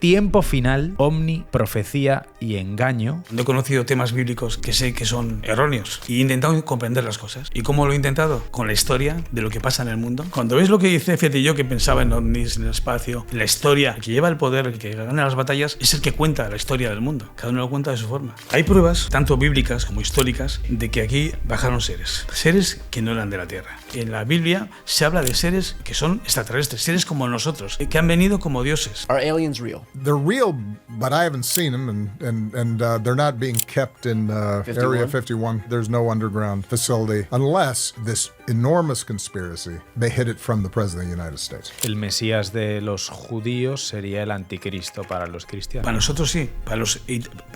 Tiempo final, omni, profecía y engaño. He conocido temas bíblicos que sé que son erróneos y he intentado comprender las cosas. ¿Y cómo lo he intentado? Con la historia de lo que pasa en el mundo. Cuando ves lo que dice, fíjate, yo que pensaba en ovnis, en el espacio, en la historia, el que lleva el poder, el que gana las batallas, es el que cuenta la historia del mundo. Cada uno lo cuenta de su forma. Hay pruebas, tanto bíblicas como históricas, de que aquí bajaron seres que no eran de la Tierra. En la Biblia se habla de seres que son extraterrestres, seres como nosotros, que han venido como dioses. Are aliens real? They're real, but I haven't seen them, and they're not being kept in Area 51. There's no underground facility unless this enormous conspiracy, they hid it from the President of the United States. El Mesías de los judíos sería el anticristo para los cristianos. Para nosotros sí, para los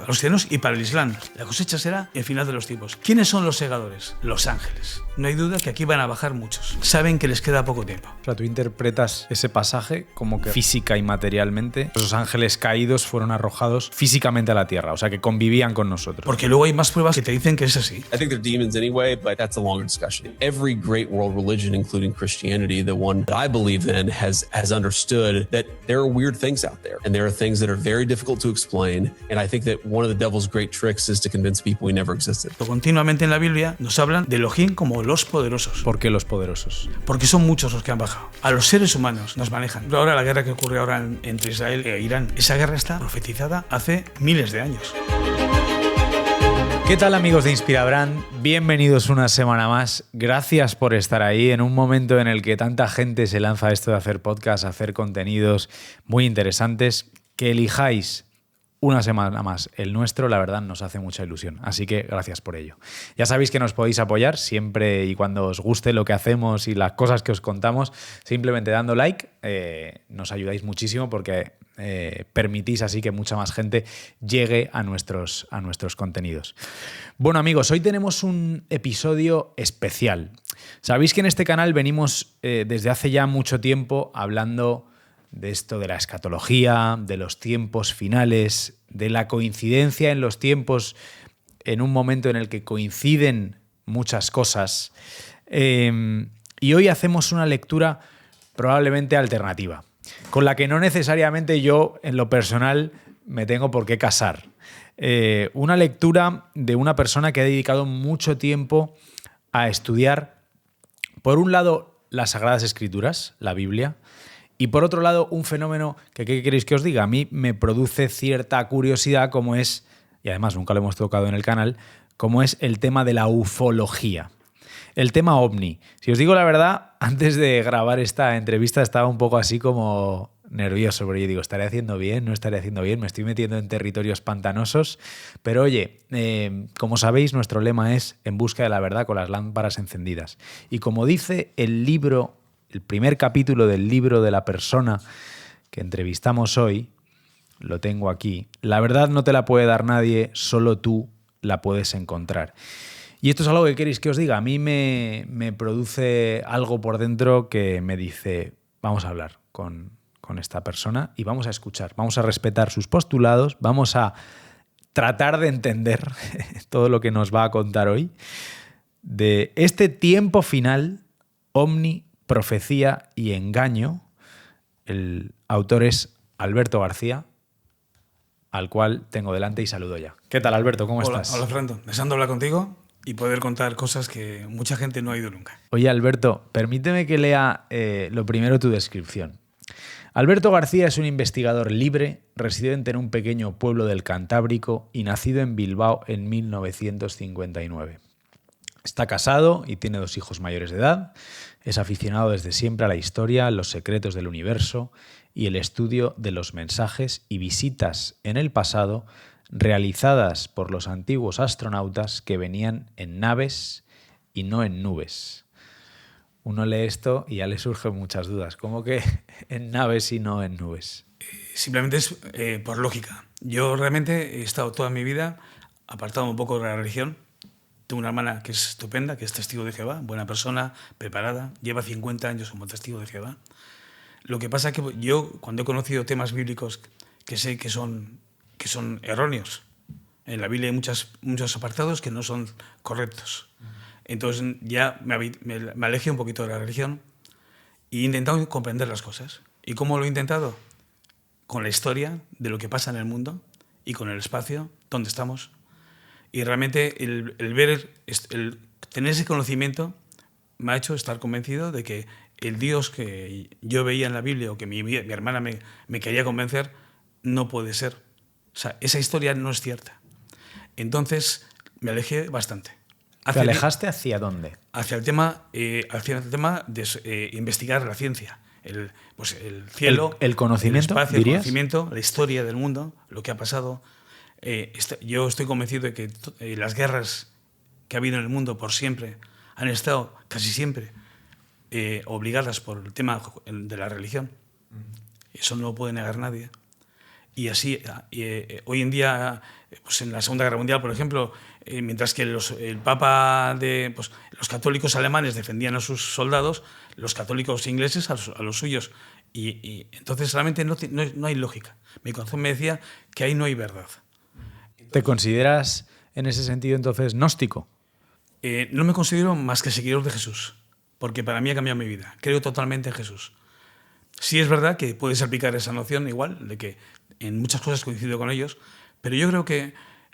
cristianos y para el Islam. La cosecha será el final de los tiempos. ¿Quiénes son los segadores? Los ángeles. No hay duda que aquí van a bajar muchos. Saben que les queda poco tiempo. O sea, tú interpretas ese pasaje como que física y materialmente esos ángeles caídos fueron arrojados físicamente a la tierra, o sea, que convivían con nosotros. Porque luego hay más pruebas que te dicen que es así. I think they're demons anyway, but that's a longer discussion. Every great world religion, including Christianity, the one that I believe in, has understood that there are weird things out there, and there are things that are very difficult to explain. And I think that one of the devil's great tricks is to convince people we never existed. Continuamente en la Biblia nos hablan de Elohim como los poderosos. ¿Por qué los poderosos? Porque son muchos los que han bajado. A los seres humanos nos manejan. Ahora la guerra que ocurre ahora entre Israel e Irán, esa guerra está profetizada hace miles de años. ¿Qué tal, amigos de Inspirabrand? Bienvenidos una semana más. Gracias por estar ahí en un momento en el que tanta gente se lanza a esto de hacer podcasts, hacer contenidos muy interesantes. Que elijáis una semana más el nuestro, la verdad, nos hace mucha ilusión. Así que gracias por ello. Ya sabéis que nos podéis apoyar siempre y cuando os guste lo que hacemos y las cosas que os contamos, simplemente dando like. Nos ayudáis muchísimo porque permitís así que mucha más gente llegue a nuestros contenidos. Bueno, amigos, hoy tenemos un episodio especial. Sabéis que en este canal venimos desde hace ya mucho tiempo hablando de esto de la escatología, de los tiempos finales, de la coincidencia en los tiempos en un momento en el que coinciden muchas cosas. Y hoy hacemos una lectura probablemente alternativa, con la que no necesariamente yo, en lo personal, me tengo por qué casar. Una lectura de una persona que ha dedicado mucho tiempo a estudiar, por un lado, las Sagradas Escrituras, la Biblia, y por otro lado, un fenómeno que, ¿qué queréis que os diga? A mí me produce cierta curiosidad, como es, y además nunca lo hemos tocado en el canal, como es el tema de la ufología. El tema ovni. Si os digo la verdad, antes de grabar esta entrevista estaba un poco así como nervioso, porque yo digo, ¿estaré haciendo bien? ¿No estaré haciendo bien? Me estoy metiendo en territorios pantanosos. Pero oye, como sabéis, nuestro lema es en busca de la verdad con las lámparas encendidas. Y como dice el libro, el primer capítulo del libro de la persona que entrevistamos hoy, lo tengo aquí, la verdad no te la puede dar nadie, solo tú la puedes encontrar. Y esto es algo que queréis que os diga. A mí me produce algo por dentro que me dice, vamos a hablar con esta persona y vamos a escuchar, vamos a respetar sus postulados, vamos a tratar de entender todo lo que nos va a contar hoy de este tiempo final, omni, profecía y engaño. El autor es Alberto García, al cual tengo delante y saludo ya. ¿Qué tal, Alberto? ¿Cómo estás? Hola, Fernando. Deseando hablar contigo y poder contar cosas que mucha gente no ha oído nunca. Oye, Alberto, permíteme que lea lo primero tu descripción. Alberto García es un investigador libre, residente en un pequeño pueblo del Cantábrico y nacido en Bilbao en 1959. Está casado y tiene 2 hijos mayores de edad. Es aficionado desde siempre a la historia, los secretos del universo y el estudio de los mensajes y visitas en el pasado realizadas por los antiguos astronautas que venían en naves y no en nubes. Uno lee esto y ya le surgen muchas dudas. ¿Cómo que en naves y no en nubes? Simplemente es por lógica. Yo realmente he estado toda mi vida apartado un poco de la religión. Tengo una hermana que es estupenda, que es testigo de Jehová, buena persona, preparada, lleva 50 años como testigo de Jehová. Lo que pasa es que yo, cuando he conocido temas bíblicos que sé que son erróneos, en la Biblia hay muchos apartados que no son correctos. Entonces ya me alejé un poquito de la religión y he intentado comprender las cosas. ¿Y cómo lo he intentado? con la historia de lo que pasa en el mundo y con el espacio donde estamos. Y realmente el tener ese conocimiento me ha hecho estar convencido de que el Dios que yo veía en la Biblia o que mi hermana me quería convencer no puede ser. O sea, esa historia no es cierta. Entonces me alejé bastante. ¿Te alejaste hacia dónde? Hacia el tema de investigar la ciencia. El cielo, el conocimiento, el espacio, ¿dirías? El conocimiento, la historia del mundo, lo que ha pasado. Yo estoy convencido de que las guerras que ha habido en el mundo por siempre han estado casi siempre obligadas por el tema de la religión. Eso no lo puede negar nadie. Y así, hoy en día, pues en la Segunda Guerra Mundial, por ejemplo, mientras que el Papa los católicos alemanes defendían a sus soldados, los católicos ingleses a los suyos. Y entonces realmente no hay lógica. Mi corazón me decía que ahí no hay verdad. ¿Te consideras en ese sentido entonces gnóstico? No me considero más que seguidor de Jesús, porque para mí ha cambiado mi vida. Creo totalmente en Jesús. Sí es verdad que puedes aplicar esa noción igual, de que en muchas cosas coincido con ellos, pero yo creo que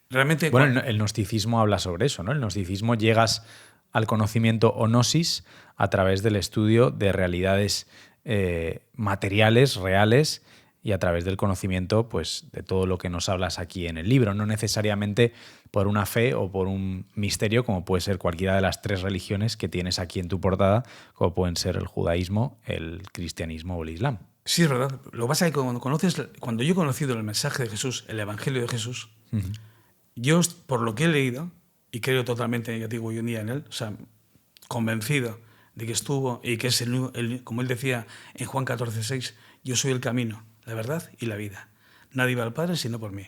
realmente... Bueno, el gnosticismo habla sobre eso, ¿no? El gnosticismo llegas al conocimiento o gnosis a través del estudio de realidades materiales, reales, y a través del conocimiento pues, de todo lo que nos hablas aquí en el libro, no necesariamente por una fe o por un misterio, como puede ser cualquiera de las 3 religiones que tienes aquí en tu portada, como pueden ser el judaísmo, el cristianismo o el islam. Sí, es verdad. Lo que pasa es que cuando yo he conocido el mensaje de Jesús, el Evangelio de Jesús, yo, por lo que he leído, y creo totalmente, ya digo, hoy en día en él, o sea, convencido de que estuvo y que es como él decía en Juan 14:6, yo soy el camino, la verdad y la vida. Nadie va al Padre sino por mí.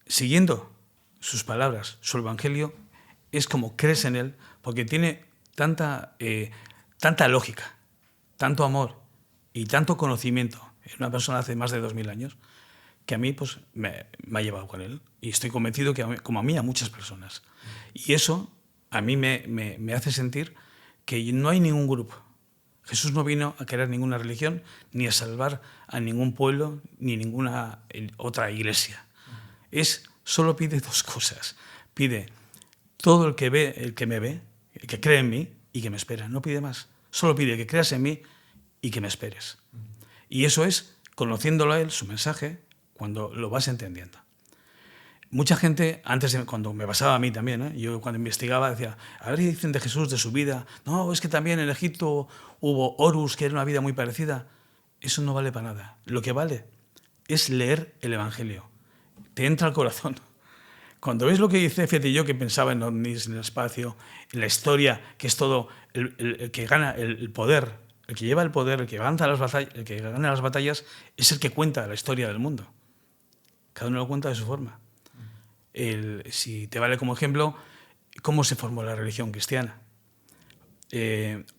Siguiendo sus palabras, su Evangelio, es como crees en él, porque tiene tanta lógica, tanto amor y tanto conocimiento en una persona hace más de 2000 años, que a mí pues, me ha llevado con él. Y estoy convencido que, como a mí, a muchas personas. Y eso a mí me hace sentir que no hay ningún grupo. Jesús no vino a crear ninguna religión, ni a salvar a ningún pueblo, ni ninguna otra iglesia. Solo pide 2 cosas. Pide todo el que me ve, el que cree en mí y que me espera. No pide más. Solo pide que creas en mí y que me esperes. Y eso es, conociéndolo a él, su mensaje, cuando lo vas entendiendo. Mucha gente, cuando me pasaba a mí también, yo cuando investigaba decía, a ver qué dicen de Jesús, de su vida. No, es que también en Egipto hubo Horus, que era una vida muy parecida. Eso no vale para nada. Lo que vale es leer el Evangelio. Te entra al corazón. Cuando ves lo que dice, fíjate, yo que pensaba en ovnis, en el espacio, en la historia, que es todo el que gana el poder, el que lleva el poder, el que gana las batallas, es el que cuenta la historia del mundo. Cada uno lo cuenta de su forma. Si te vale como ejemplo, ¿cómo se formó la religión cristiana?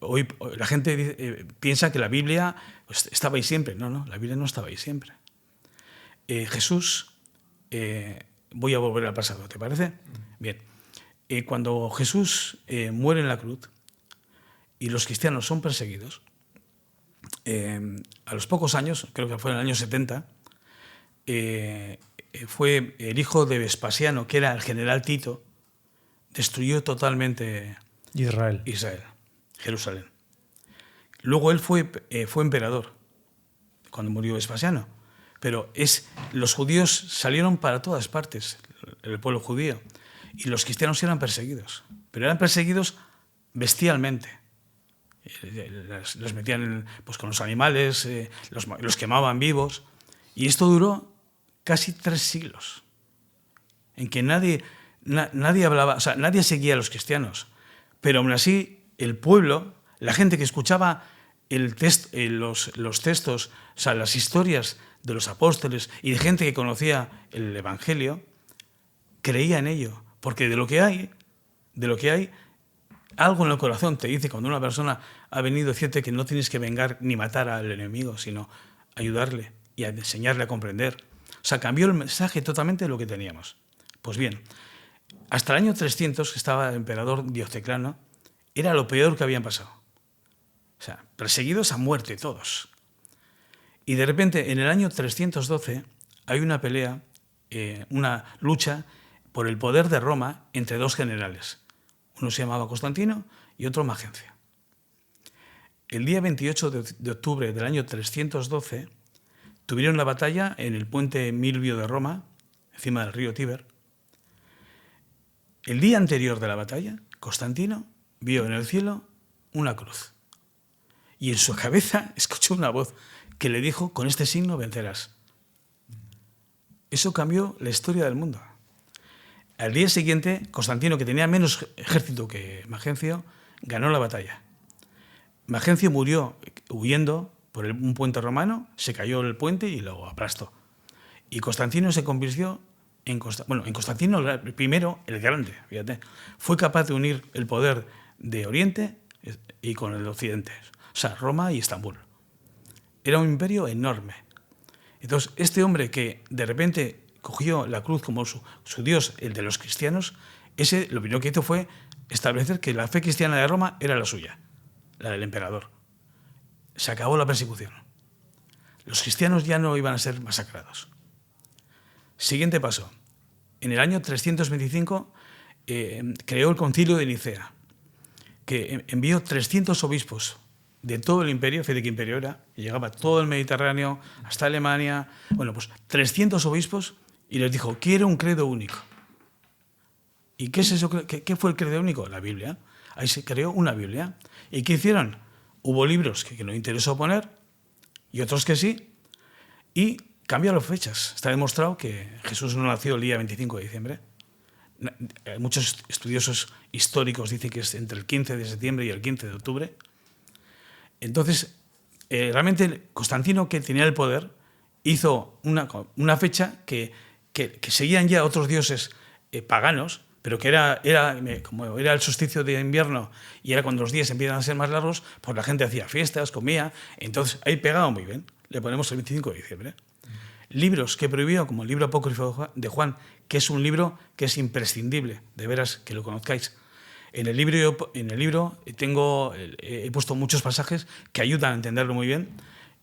Hoy la gente piensa que la Biblia pues, estaba ahí siempre. No, la Biblia no estaba ahí siempre. Jesús, voy a volver al pasado, ¿te parece? Bien. Cuando Jesús muere en la cruz y los cristianos son perseguidos, a los pocos años, creo que fue en el año 70, fue el hijo de Vespasiano, que era el general Tito, destruyó totalmente Israel, Jerusalén. Luego él fue emperador cuando murió Vespasiano, pero los judíos salieron para todas partes, el pueblo judío, y los cristianos eran perseguidos, pero eran perseguidos bestialmente. Los metían pues, con los animales, los quemaban vivos, y esto duró casi 3 siglos, en que nadie hablaba, o sea, nadie seguía a los cristianos, pero aún así el pueblo, la gente que escuchaba los textos, o sea, las historias de los apóstoles y de gente que conocía el Evangelio, creía en ello, porque de lo que hay, algo en el corazón te dice cuando una persona ha venido a decirte que no tienes que vengar ni matar al enemigo, sino ayudarle y a enseñarle a comprender. O sea, cambió el mensaje totalmente de lo que teníamos. Pues bien, hasta el año 300, que estaba el emperador Diocleciano, era lo peor que habían pasado. O sea, perseguidos a muerte todos. Y de repente, en el año 312, hay una pelea, una lucha por el poder de Roma entre dos generales. Uno se llamaba Constantino y otro Magencio. El día 28 de octubre del año 312 tuvieron la batalla en el puente Milvio de Roma, encima del río Tíber. El día anterior de la batalla, Constantino vio en el cielo una cruz y en su cabeza escuchó una voz que le dijo: con este signo vencerás. Eso cambió la historia del mundo. Al día siguiente, Constantino, que tenía menos ejército que Magencio, ganó la batalla. Magencio murió huyendo por un puente romano, se cayó el puente y lo aplastó. Y Constantino se convirtió en Constantino primero, el Grande, fíjate, fue capaz de unir el poder de Oriente y con el Occidente, o sea, Roma y Estambul. Era un imperio enorme. Entonces, este hombre que de repente cogió la cruz como su dios, el de los cristianos, ese lo primero que hizo fue establecer que la fe cristiana de Roma era la suya, la del emperador. Se acabó la persecución. Los cristianos ya no iban a ser masacrados. Siguiente paso. En el año 325 creó el Concilio de Nicea, que envió 300 obispos de todo el imperio, fíjate qué imperio era, y llegaba todo el Mediterráneo, hasta Alemania, 300 obispos, y les dijo: quiero un credo único. ¿Y qué es eso? ¿Qué fue el credo único? La Biblia. Ahí se creó una Biblia. ¿Y qué hicieron? Hubo libros que no interesó poner, y otros que sí, y cambian las fechas. Está demostrado que Jesús no nació el día 25 de diciembre. Muchos estudiosos históricos dicen que es entre el 15 de septiembre y el 15 de octubre. Entonces, realmente Constantino, que tenía el poder, hizo una fecha que seguían ya otros dioses paganos, pero que como era el solsticio de invierno y era cuando los días empiezan a ser más largos, pues la gente hacía fiestas, comía. Entonces, ahí pegaba muy bien. Le ponemos el 25 de diciembre. Libros que prohibió, como el libro apócrifo de Juan, que es un libro que es imprescindible, de veras que lo conozcáis. En el libro he puesto muchos pasajes que ayudan a entenderlo muy bien,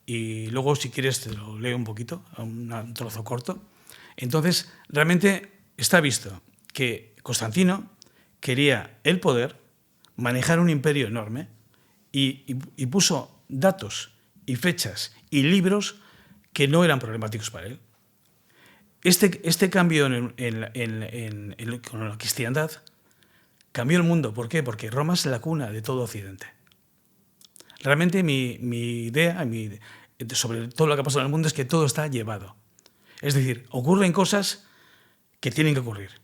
y luego, si quieres, te lo leo un poquito, un trozo corto. Entonces, realmente está visto que Constantino quería el poder, manejar un imperio enorme, y puso datos y fechas y libros que no eran problemáticos para él. Este cambio con la cristiandad cambió el mundo. ¿Por qué? Porque Roma es la cuna de todo Occidente. Realmente mi idea sobre todo lo que ha pasado en el mundo es que todo está llevado. Es decir, ocurren cosas que tienen que ocurrir.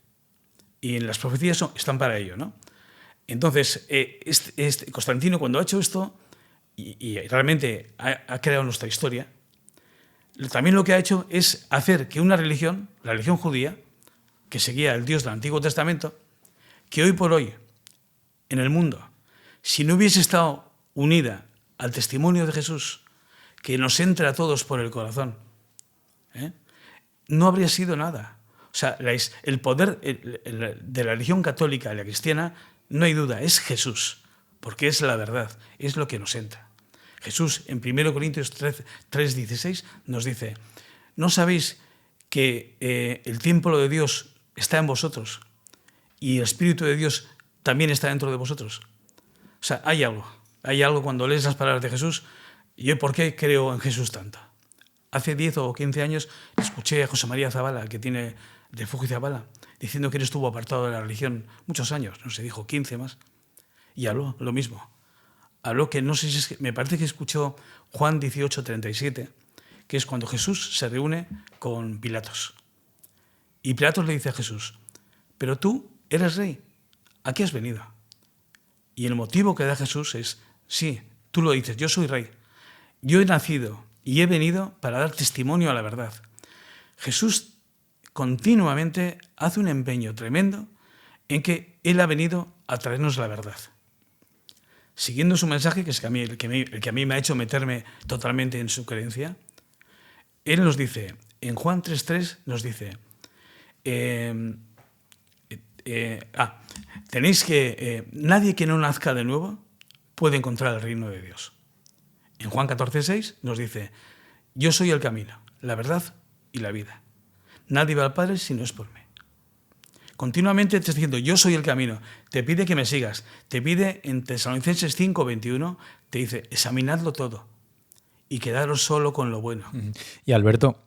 Y en las profecías están para ello, ¿no? Entonces, Constantino, cuando ha hecho esto, y realmente ha creado nuestra historia, también lo que ha hecho es hacer que una religión, la religión judía, que seguía el Dios del Antiguo Testamento, que hoy por hoy, en el mundo, si no hubiese estado unida al testimonio de Jesús, que nos entra a todos por el corazón, no habría sido nada. O sea, el poder de la religión católica y la cristiana, no hay duda, es Jesús, porque es la verdad, es lo que nos entra. Jesús, en 1 Corintios 3:16, nos dice: ¿no sabéis que el templo de Dios está en vosotros y el Espíritu de Dios también está dentro de vosotros? O sea, hay algo cuando lees las palabras de Jesús. ¿Yo por qué creo en Jesús tanto? Hace 10 o 15 años escuché a José María Zabala, que tiene Refugio Zabala, diciendo que él estuvo apartado de la religión muchos años, no sé, dijo 15 más, y habló lo mismo. Habló que, no sé si es, me parece que escuchó Juan 18:37, que es cuando Jesús se reúne con Pilatos. Y Pilatos le dice a Jesús: pero tú eres rey, ¿a qué has venido? Y el motivo que da Jesús es: sí, tú lo dices, yo soy rey. Yo he nacido y he venido para dar testimonio a la verdad. Jesús continuamente hace un empeño tremendo en que Él ha venido a traernos la verdad. Siguiendo su mensaje, que es el que a mí me ha hecho meterme totalmente en su creencia, Él nos dice, en Juan 3:3 nos dice, tenéis que nadie que no nazca de nuevo puede encontrar el reino de Dios. En Juan 14:6 nos dice, yo soy el camino, la verdad y la vida. Nadie va al Padre si no es por mí. Continuamente te está diciendo, yo soy el camino. Te pide que me sigas. Te pide en Tesalonicenses 5:21, te dice, examinadlo todo y quedaros solo con lo bueno. Y Alberto,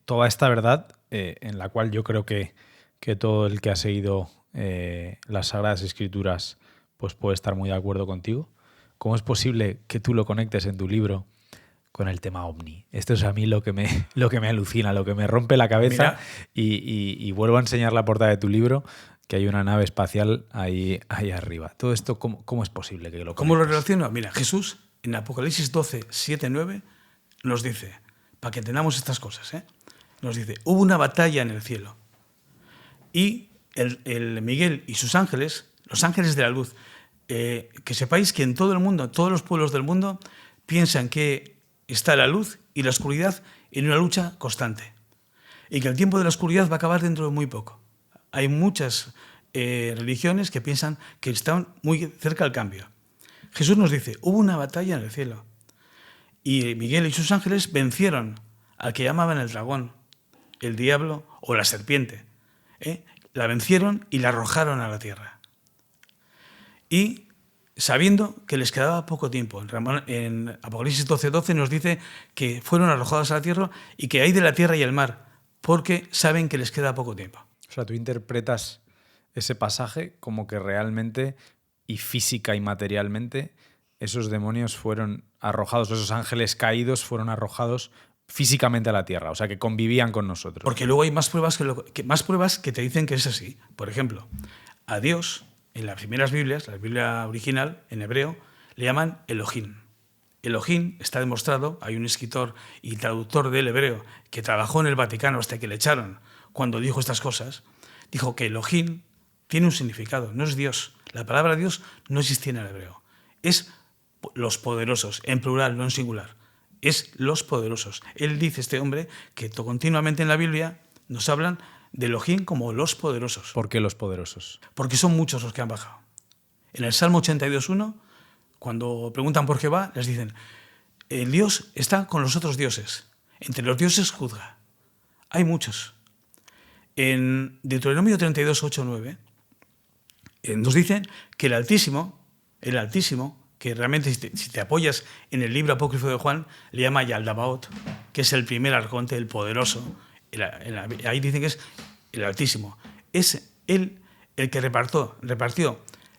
toda esta verdad, en la cual yo creo que todo el que ha seguido las Sagradas Escrituras pues puede estar muy de acuerdo contigo, ¿cómo es posible que tú lo conectes en tu libro con el tema ovni? Esto es a mí lo que me alucina, lo que me rompe la cabeza. Y vuelvo a enseñar la portada de tu libro, que hay una nave espacial ahí arriba. Todo esto, ¿cómo es posible que lo conectes? ¿Cómo lo relaciono? Mira, Jesús en Apocalipsis 12, 7, 9 nos dice, para que entendamos estas cosas, nos dice, hubo una batalla en el cielo y el Miguel y sus ángeles, los ángeles de la luz, que sepáis que en todo el mundo, todos los pueblos del mundo piensan que está la luz y la oscuridad en una lucha constante y que el tiempo de la oscuridad va a acabar dentro de muy poco. Hay muchas religiones que piensan que están muy cerca del cambio. Jesús nos dice, hubo una batalla en el cielo y Miguel y sus ángeles vencieron al que llamaban el dragón, el diablo o la serpiente. La vencieron y la arrojaron a la tierra. Y sabiendo que les quedaba poco tiempo, en Apocalipsis 12:12 nos dice que fueron arrojados a la tierra y que hay de la tierra y el mar, porque saben que les queda poco tiempo. O sea, tú interpretas ese pasaje como que realmente y física y materialmente esos demonios fueron arrojados, esos ángeles caídos fueron arrojados físicamente a la tierra, o sea, que convivían con nosotros. Porque luego hay más pruebas que te dicen que es así. Por ejemplo, a Dios, en las primeras Biblias, la Biblia original, en hebreo, le llaman Elohim. Elohim está demostrado, hay un escritor y traductor del hebreo que trabajó en el Vaticano hasta que le echaron cuando dijo estas cosas, dijo que Elohim tiene un significado, no es Dios. La palabra Dios no existía en el hebreo. Es los poderosos, en plural, no en singular. Es los poderosos. Él dice, este hombre, que continuamente en la Biblia nos hablan de Elohim como los poderosos. ¿Por qué los poderosos? Porque son muchos los que han bajado. En el Salmo 82:1, cuando preguntan por Jehová, les dicen, el Dios está con los otros dioses. Entre los dioses juzga. Hay muchos. En Deuteronomio 32:8, 9, nos dicen que el Altísimo, que realmente si te apoyas en el libro apócrifo de Juan, le llama Yaldabaoth, que es el primer arconte, el poderoso. Ahí dicen que es el Altísimo. Es él el que repartió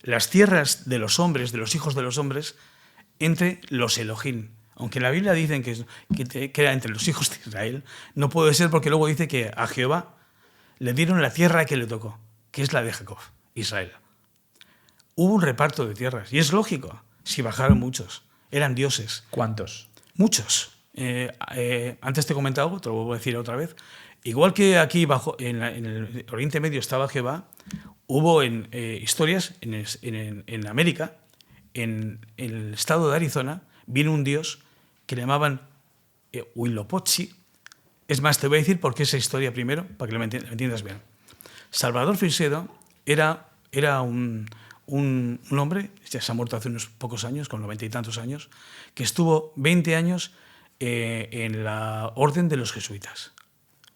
las tierras de los hombres, de los hijos de los hombres, entre los Elohim. Aunque en la Biblia dicen que era entre los hijos de Israel, no puede ser porque luego dice que a Jehová le dieron la tierra que le tocó, que es la de Jacob, Israel. Hubo un reparto de tierras, y es lógico, si bajaron muchos, eran dioses. ¿Cuántos? Muchos. Antes te he comentado, te lo vuelvo a decir otra vez, igual que aquí en el Oriente Medio estaba Jehová, hubo historias en América, en el estado de Arizona, vino un dios que le llamaban Huitzilopochtli. Es más, te voy a decir por qué esa historia primero, para que lo entiendas bien. Salvador Frisedo era un hombre, ya se ha muerto hace unos pocos años, con 90 y tantos años, que estuvo 20 años en la orden de los jesuitas.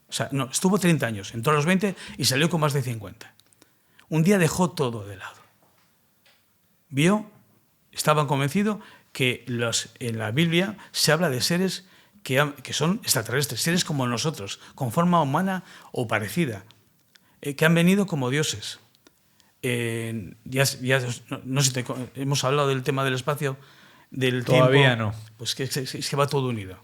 O sea, no, estuvo 30 años, entró a los 20 y salió con más de 50. Un día dejó todo de lado. Estaba convencido que en la Biblia se habla de seres que son extraterrestres, seres como nosotros, con forma humana o parecida, que han venido como dioses. No sé, hemos hablado del tema del espacio, del Todavía tiempo. No. Pues que va todo unido.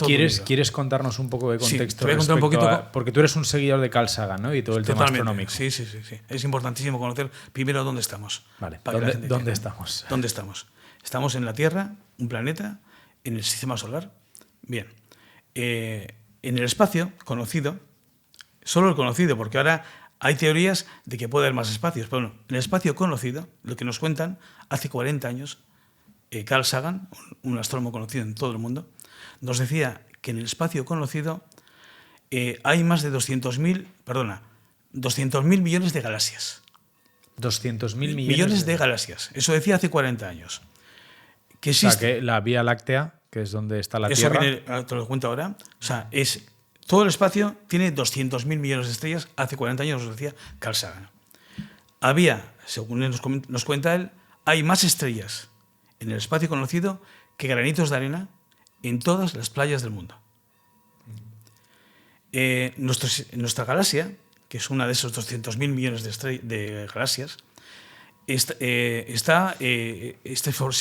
¿Quieres contarnos un poco de contexto? Sí, te voy a contar un poquito. Porque tú eres un seguidor de Carl Sagan, ¿no? Y todo el tema astronómico. Sí. Es importantísimo conocer primero dónde estamos. Vale. ¿Dónde estamos? ¿Dónde estamos? Estamos en la Tierra, un planeta, en el sistema solar. Bien. En el espacio conocido, solo el conocido, porque ahora hay teorías de que puede haber más espacios. Pero bueno, en el espacio conocido, lo que nos cuentan, hace 40 años, Carl Sagan, un astrónomo conocido en todo el mundo, nos decía que en el espacio conocido hay más de 200.000 millones de galaxias. 200.000 millones de galaxias. Eso decía hace 40 años. Que existe. O sea, que la Vía Láctea, que es donde está la Eso Tierra. te lo cuento ahora. O sea, todo el espacio tiene 200.000 millones de estrellas. Hace 40 años nos decía Carl Sagan. Había, según nos cuenta él, hay más estrellas en el espacio conocido que granitos de arena en todas las playas del mundo. Nuestra galaxia, que es una de esos 200.000 millones de galaxias, se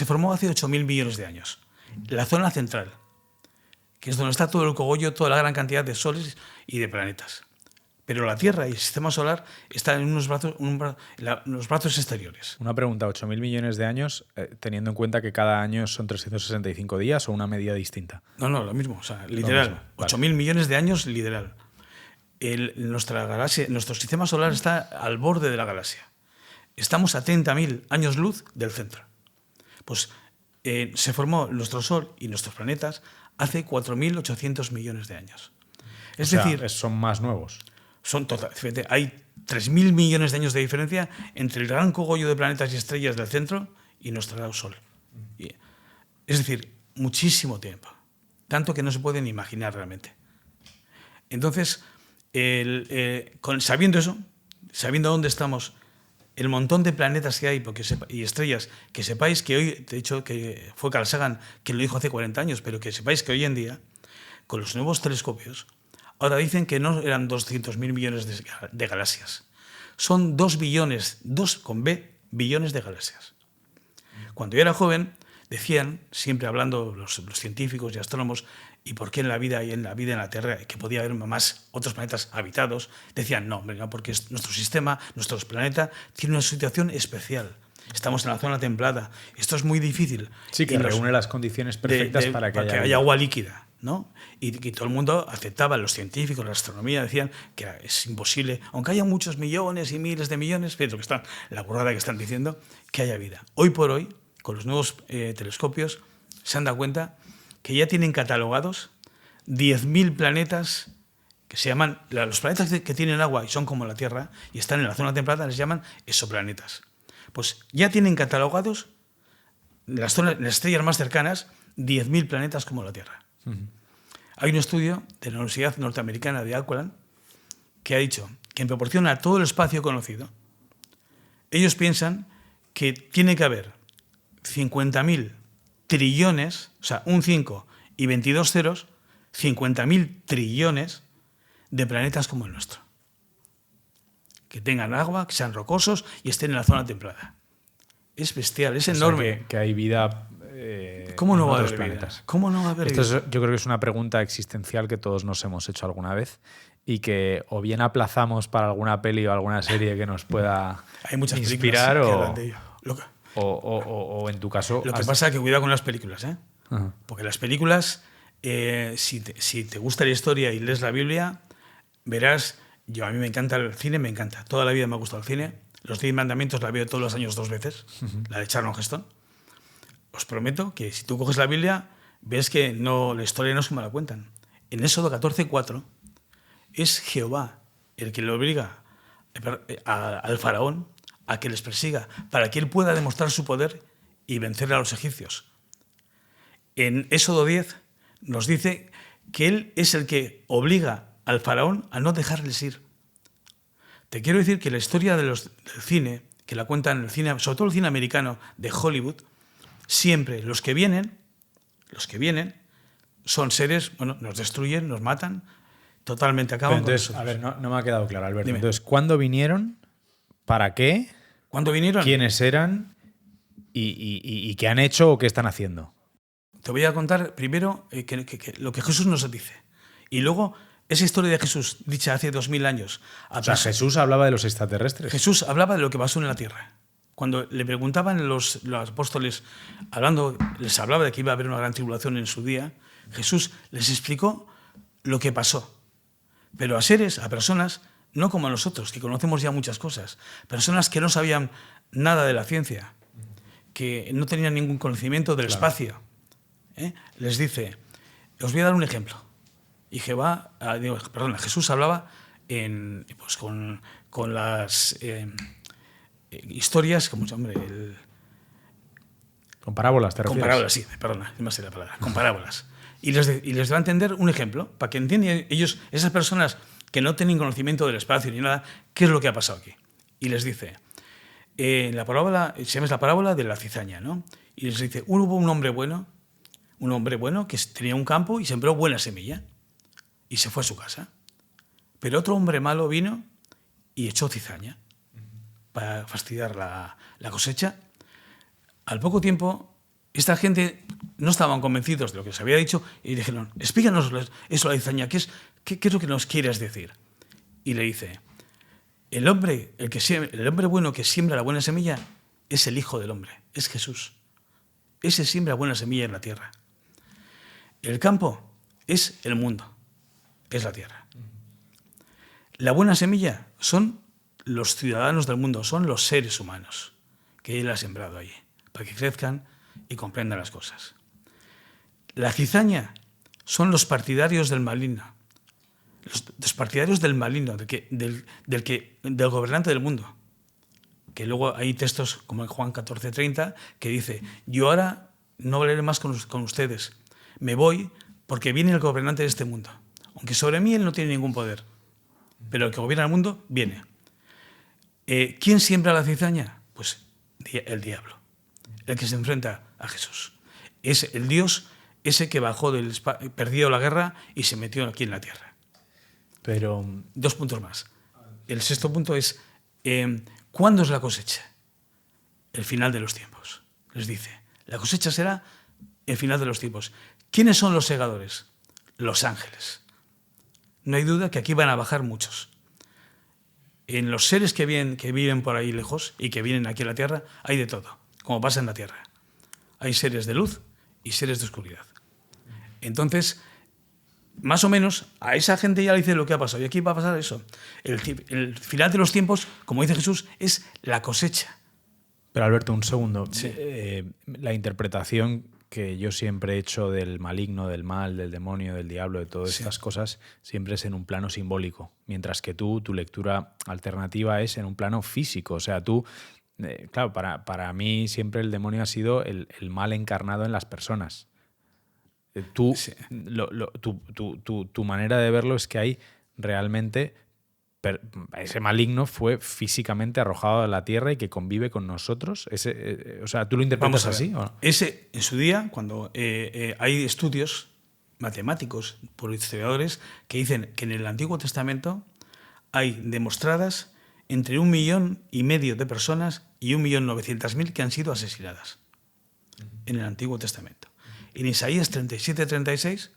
formó hace 8.000 millones de años. La zona central, que es donde está todo el cogollo, toda la gran cantidad de soles y de planetas. Pero la Tierra y el sistema solar están en los brazos exteriores. Una pregunta, 8.000 millones de años, teniendo en cuenta que cada año son 365 días o una medida distinta. No, lo mismo, o sea, literal. Vale. 8.000 millones de años, literal. Nuestra galaxia, nuestro sistema solar está al borde de la galaxia. Estamos a 30.000 años luz del centro. Pues se formó nuestro Sol y nuestros planetas hace 4.800 millones de años. Es decir, son más nuevos. Hay 3.000 millones de años de diferencia entre el gran cogollo de planetas y estrellas del centro y nuestro Sol. Es decir, muchísimo tiempo. Tanto que no se pueden imaginar realmente. Entonces, sabiendo eso, sabiendo dónde estamos, el montón de planetas que hay y estrellas, que sepáis que hoy, de hecho, que fue Carl Sagan quien lo dijo hace 40 años, pero que sepáis que hoy en día, con los nuevos telescopios, ahora dicen que no eran 200.000 millones de galaxias. Son 2 billones, 2 con B, billones de galaxias. Cuando yo era joven, decían, siempre hablando los científicos y astrónomos, y por qué en la vida en la Tierra, que podía haber más otros planetas habitados, decían, no, porque nuestro sistema, nuestro planeta, tiene una situación especial. Estamos en la zona templada. Esto es muy difícil. Sí, que reúne las condiciones perfectas para que haya agua líquida, ¿no? Y todo el mundo aceptaba, los científicos, la astronomía, decían que es imposible, aunque haya muchos millones y miles de millones, pero la burrada que están diciendo, que haya vida. Hoy por hoy, con los nuevos telescopios, se han dado cuenta que ya tienen catalogados 10.000 planetas que se llaman, los planetas que tienen agua y son como la Tierra y están en la zona templada, les llaman exoplanetas. Pues ya tienen catalogados en las estrellas más cercanas 10.000 planetas como la Tierra. Hay un estudio de la Universidad Norteamericana de Auckland que ha dicho que en proporción a todo el espacio conocido, ellos piensan que tiene que haber 50.000 trillones, o sea, un 5 y 22 ceros, 50.000 trillones de planetas como el nuestro. Que tengan agua, que sean rocosos y estén en la zona templada. Es bestial, es enorme. O sea, que hay vida. ¿Cómo no va a otros haber planetas? vida? ¿Cómo no va a haber vida? Yo creo que es una pregunta existencial que todos nos hemos hecho alguna vez y que o bien aplazamos para alguna peli o alguna serie que nos pueda hay muchas inspirar que hablan de ello. o en tu caso. Lo que pasa es que cuidado con las películas, ¿eh? Uh-huh. Porque las películas, si te gusta la historia y lees la Biblia, verás. A mí me encanta el cine, me encanta. Toda la vida me ha gustado el cine. Los 10 mandamientos la veo todos los años 2 veces, la de Charlton Heston. Os prometo que si tú coges la Biblia, ves que la historia no es como la cuentan. En Éxodo 14:4 es Jehová el que le obliga al faraón a que les persiga para que él pueda demostrar su poder y vencer a los egipcios. En Éxodo 10 nos dice que él es el que obliga al faraón a no dejarles ir. Te quiero decir que la historia del cine, que la cuentan el cine, sobre todo el cine americano de Hollywood, siempre los que vienen son seres, nos destruyen, nos matan, totalmente acaban con nosotros. A ver, no me ha quedado claro, Alberto. Dime. Entonces, ¿cuándo vinieron? ¿Para qué? ¿Cuándo vinieron? ¿Quiénes eran? ¿Y qué han hecho o qué están haciendo? Te voy a contar primero lo que Jesús nos dice. Y luego, esa historia de Jesús, dicha hace 2000 años. O sea, Jesús hablaba de los extraterrestres. Jesús hablaba de lo que pasó en la tierra. Cuando le preguntaban los apóstoles, les hablaba de que iba a haber una gran tribulación en su día, Jesús les explicó lo que pasó. Pero a personas, no como nosotros, que conocemos ya muchas cosas, personas que no sabían nada de la ciencia, que no tenían ningún conocimiento del espacio, les dice, os voy a dar un ejemplo. Y Jesús hablaba con las historias, como Con parábolas, ¿te refieres? Con parábolas, sí, perdona, es más la palabra. Con parábolas. Y les va a entender un ejemplo, para que entiendan ellos, esas personas que no tienen conocimiento del espacio ni nada, qué es lo que ha pasado aquí. Y les dice, la parábola, se llama la parábola de la cizaña, ¿no? Y les dice, hubo un hombre bueno que tenía un campo y sembró buena semilla y se fue a su casa. Pero otro hombre malo vino y echó cizaña para fastidiar la cosecha. Al poco tiempo, esta gente no estaban convencidos de lo que se había dicho y dijeron, explícanos eso, la cizaña, ¿qué es lo que nos quieres decir? Y le dice, el hombre bueno que siembra la buena semilla es el Hijo del Hombre, es Jesús. Ese siembra buena semilla en la tierra. El campo es el mundo, es la tierra. La buena semilla son los ciudadanos del mundo, son los seres humanos que Él ha sembrado allí, para que crezcan y comprendan las cosas. La cizaña son los partidarios del maligno, los partidarios del maligno, del gobernante del mundo. Que luego hay textos como en Juan 14:30 que dice, yo ahora no valeré más con ustedes, me voy porque viene el gobernante de este mundo. Aunque sobre mí él no tiene ningún poder, pero el que gobierna el mundo viene. ¿Quién siembra la cizaña? Pues el diablo, el que se enfrenta a Jesús. Es el Dios ese que bajó perdió la guerra y se metió aquí en la tierra. Pero 2 puntos más. El 6º punto es, ¿cuándo es la cosecha? El final de los tiempos. Les dice, la cosecha será el final de los tiempos. ¿Quiénes son los segadores? Los ángeles. No hay duda que aquí van a bajar muchos. En los seres que viven por ahí lejos y que vienen aquí a la tierra, hay de todo, como pasa en la tierra. Hay seres de luz y seres de oscuridad. Entonces, más o menos, a esa gente ya le dice lo que ha pasado. Y aquí va a pasar eso. El final de los tiempos, como dice Jesús, es la cosecha. Pero Alberto, un segundo. Sí. La interpretación que yo siempre he hecho del maligno, del mal, del demonio, del diablo, de todas estas cosas, siempre es en un plano simbólico. Mientras que tu lectura alternativa es en un plano físico. O sea, claro, para mí siempre el demonio ha sido el mal encarnado en las personas. Tu manera de verlo es que hay realmente ese maligno fue físicamente arrojado a la tierra y que convive con nosotros. O sea, ¿tú lo interpretas así? ¿O no? Ese, en su día, cuando hay estudios matemáticos por historiadores que dicen que en el Antiguo Testamento hay demostradas entre 1,5 millones de personas y 1.900.000 que han sido asesinadas en el Antiguo Testamento. En Isaías 37:36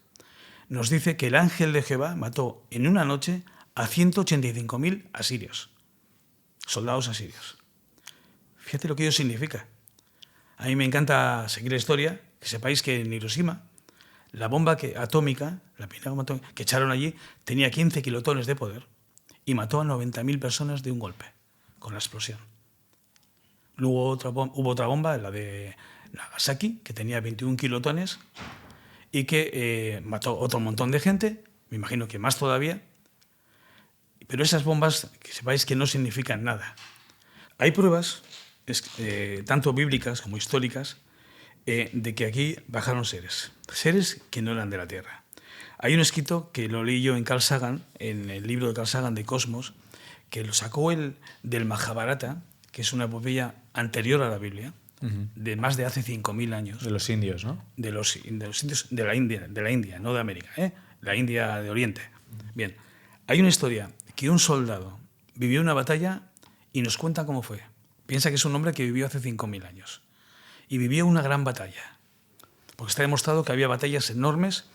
nos dice que el ángel de Jehová mató en una noche a 185.000 asirios, soldados asirios. Fíjate lo que ello significa. A mí me encanta seguir la historia, que sepáis que en Hiroshima la bomba atómica, la primera bomba atómica que echaron allí, tenía 15 kilotones de poder y mató a 90.000 personas de un golpe, con la explosión. Luego hubo otra bomba, la de Nagasaki, que tenía 21 kilotones y que mató otro montón de gente, me imagino que más todavía. Pero esas bombas, que sepáis que no significan nada. Hay pruebas, tanto bíblicas como históricas, de que aquí bajaron seres que no eran de la Tierra. Hay un escrito que lo leí yo en Carl Sagan, en el libro de Carl Sagan de Cosmos, que lo sacó él del Mahabharata, que es una epopeya anterior a la Biblia, de más de hace 5.000 años. De los indios, ¿no? De los indios de la India, no de América, la India de Oriente. Bien, hay una historia que un soldado vivió una batalla y nos cuenta cómo fue. Piensa que es un hombre que vivió hace 5.000 años. Y vivió una gran batalla. Porque está demostrado que había batallas enormes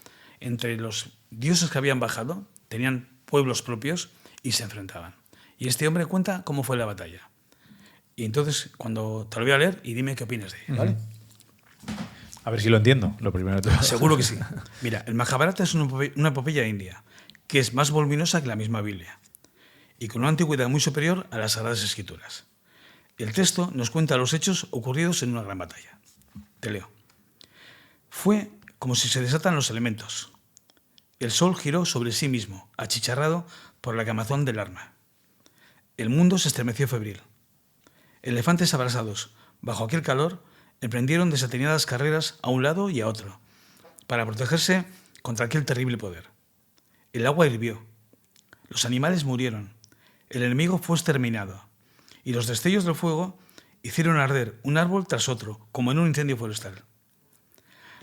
entre los dioses que habían bajado, tenían pueblos propios y se enfrentaban. Y este hombre cuenta cómo fue la batalla. Y entonces, cuando te lo voy a leer, y dime qué opinas de ello, ¿vale? A ver si lo entiendo, lo primero de todo. Seguro que sí. Mira, el Mahabharata es una epopeya india, que es más voluminosa que la misma Biblia, y con una antigüedad muy superior a las Sagradas Escrituras. El texto nos cuenta los hechos ocurridos en una gran batalla. Te leo. Fue como si se desatan los elementos. El sol giró sobre sí mismo, achicharrado por la quemazón del arma. El mundo se estremeció febril. Elefantes abrasados, bajo aquel calor, emprendieron desatinadas carreras a un lado y a otro, para protegerse contra aquel terrible poder. El agua hirvió, los animales murieron, el enemigo fue exterminado, y los destellos del fuego hicieron arder un árbol tras otro, como en un incendio forestal.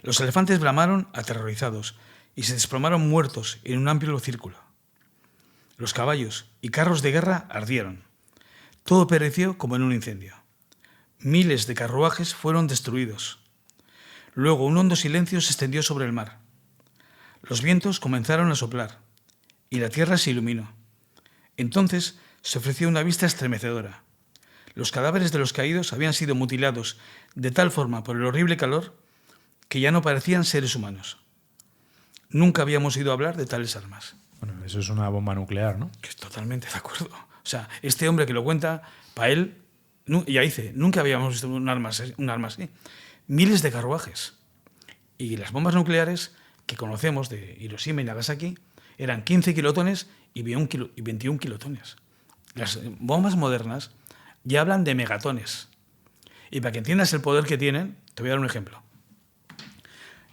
Los elefantes bramaron aterrorizados y se desplomaron muertos en un amplio círculo. Los caballos y carros de guerra ardieron. Todo pereció como en un incendio. Miles de carruajes fueron destruidos. Luego un hondo silencio se extendió sobre el mar. Los vientos comenzaron a soplar y la tierra se iluminó. Entonces se ofreció una vista estremecedora. Los cadáveres de los caídos habían sido mutilados de tal forma por el horrible calor que ya no parecían seres humanos. Nunca habíamos oído hablar de tales armas. Bueno, eso es una bomba nuclear, ¿no? Totalmente de acuerdo. O sea, este hombre que lo cuenta, para él, ya dice, nunca habíamos visto un arma así. Miles de carruajes. Y las bombas nucleares que conocemos de Hiroshima y Nagasaki eran 15 kilotones y 21 kilotones. Las bombas modernas ya hablan de megatones. Y para que entiendas el poder que tienen, te voy a dar un ejemplo.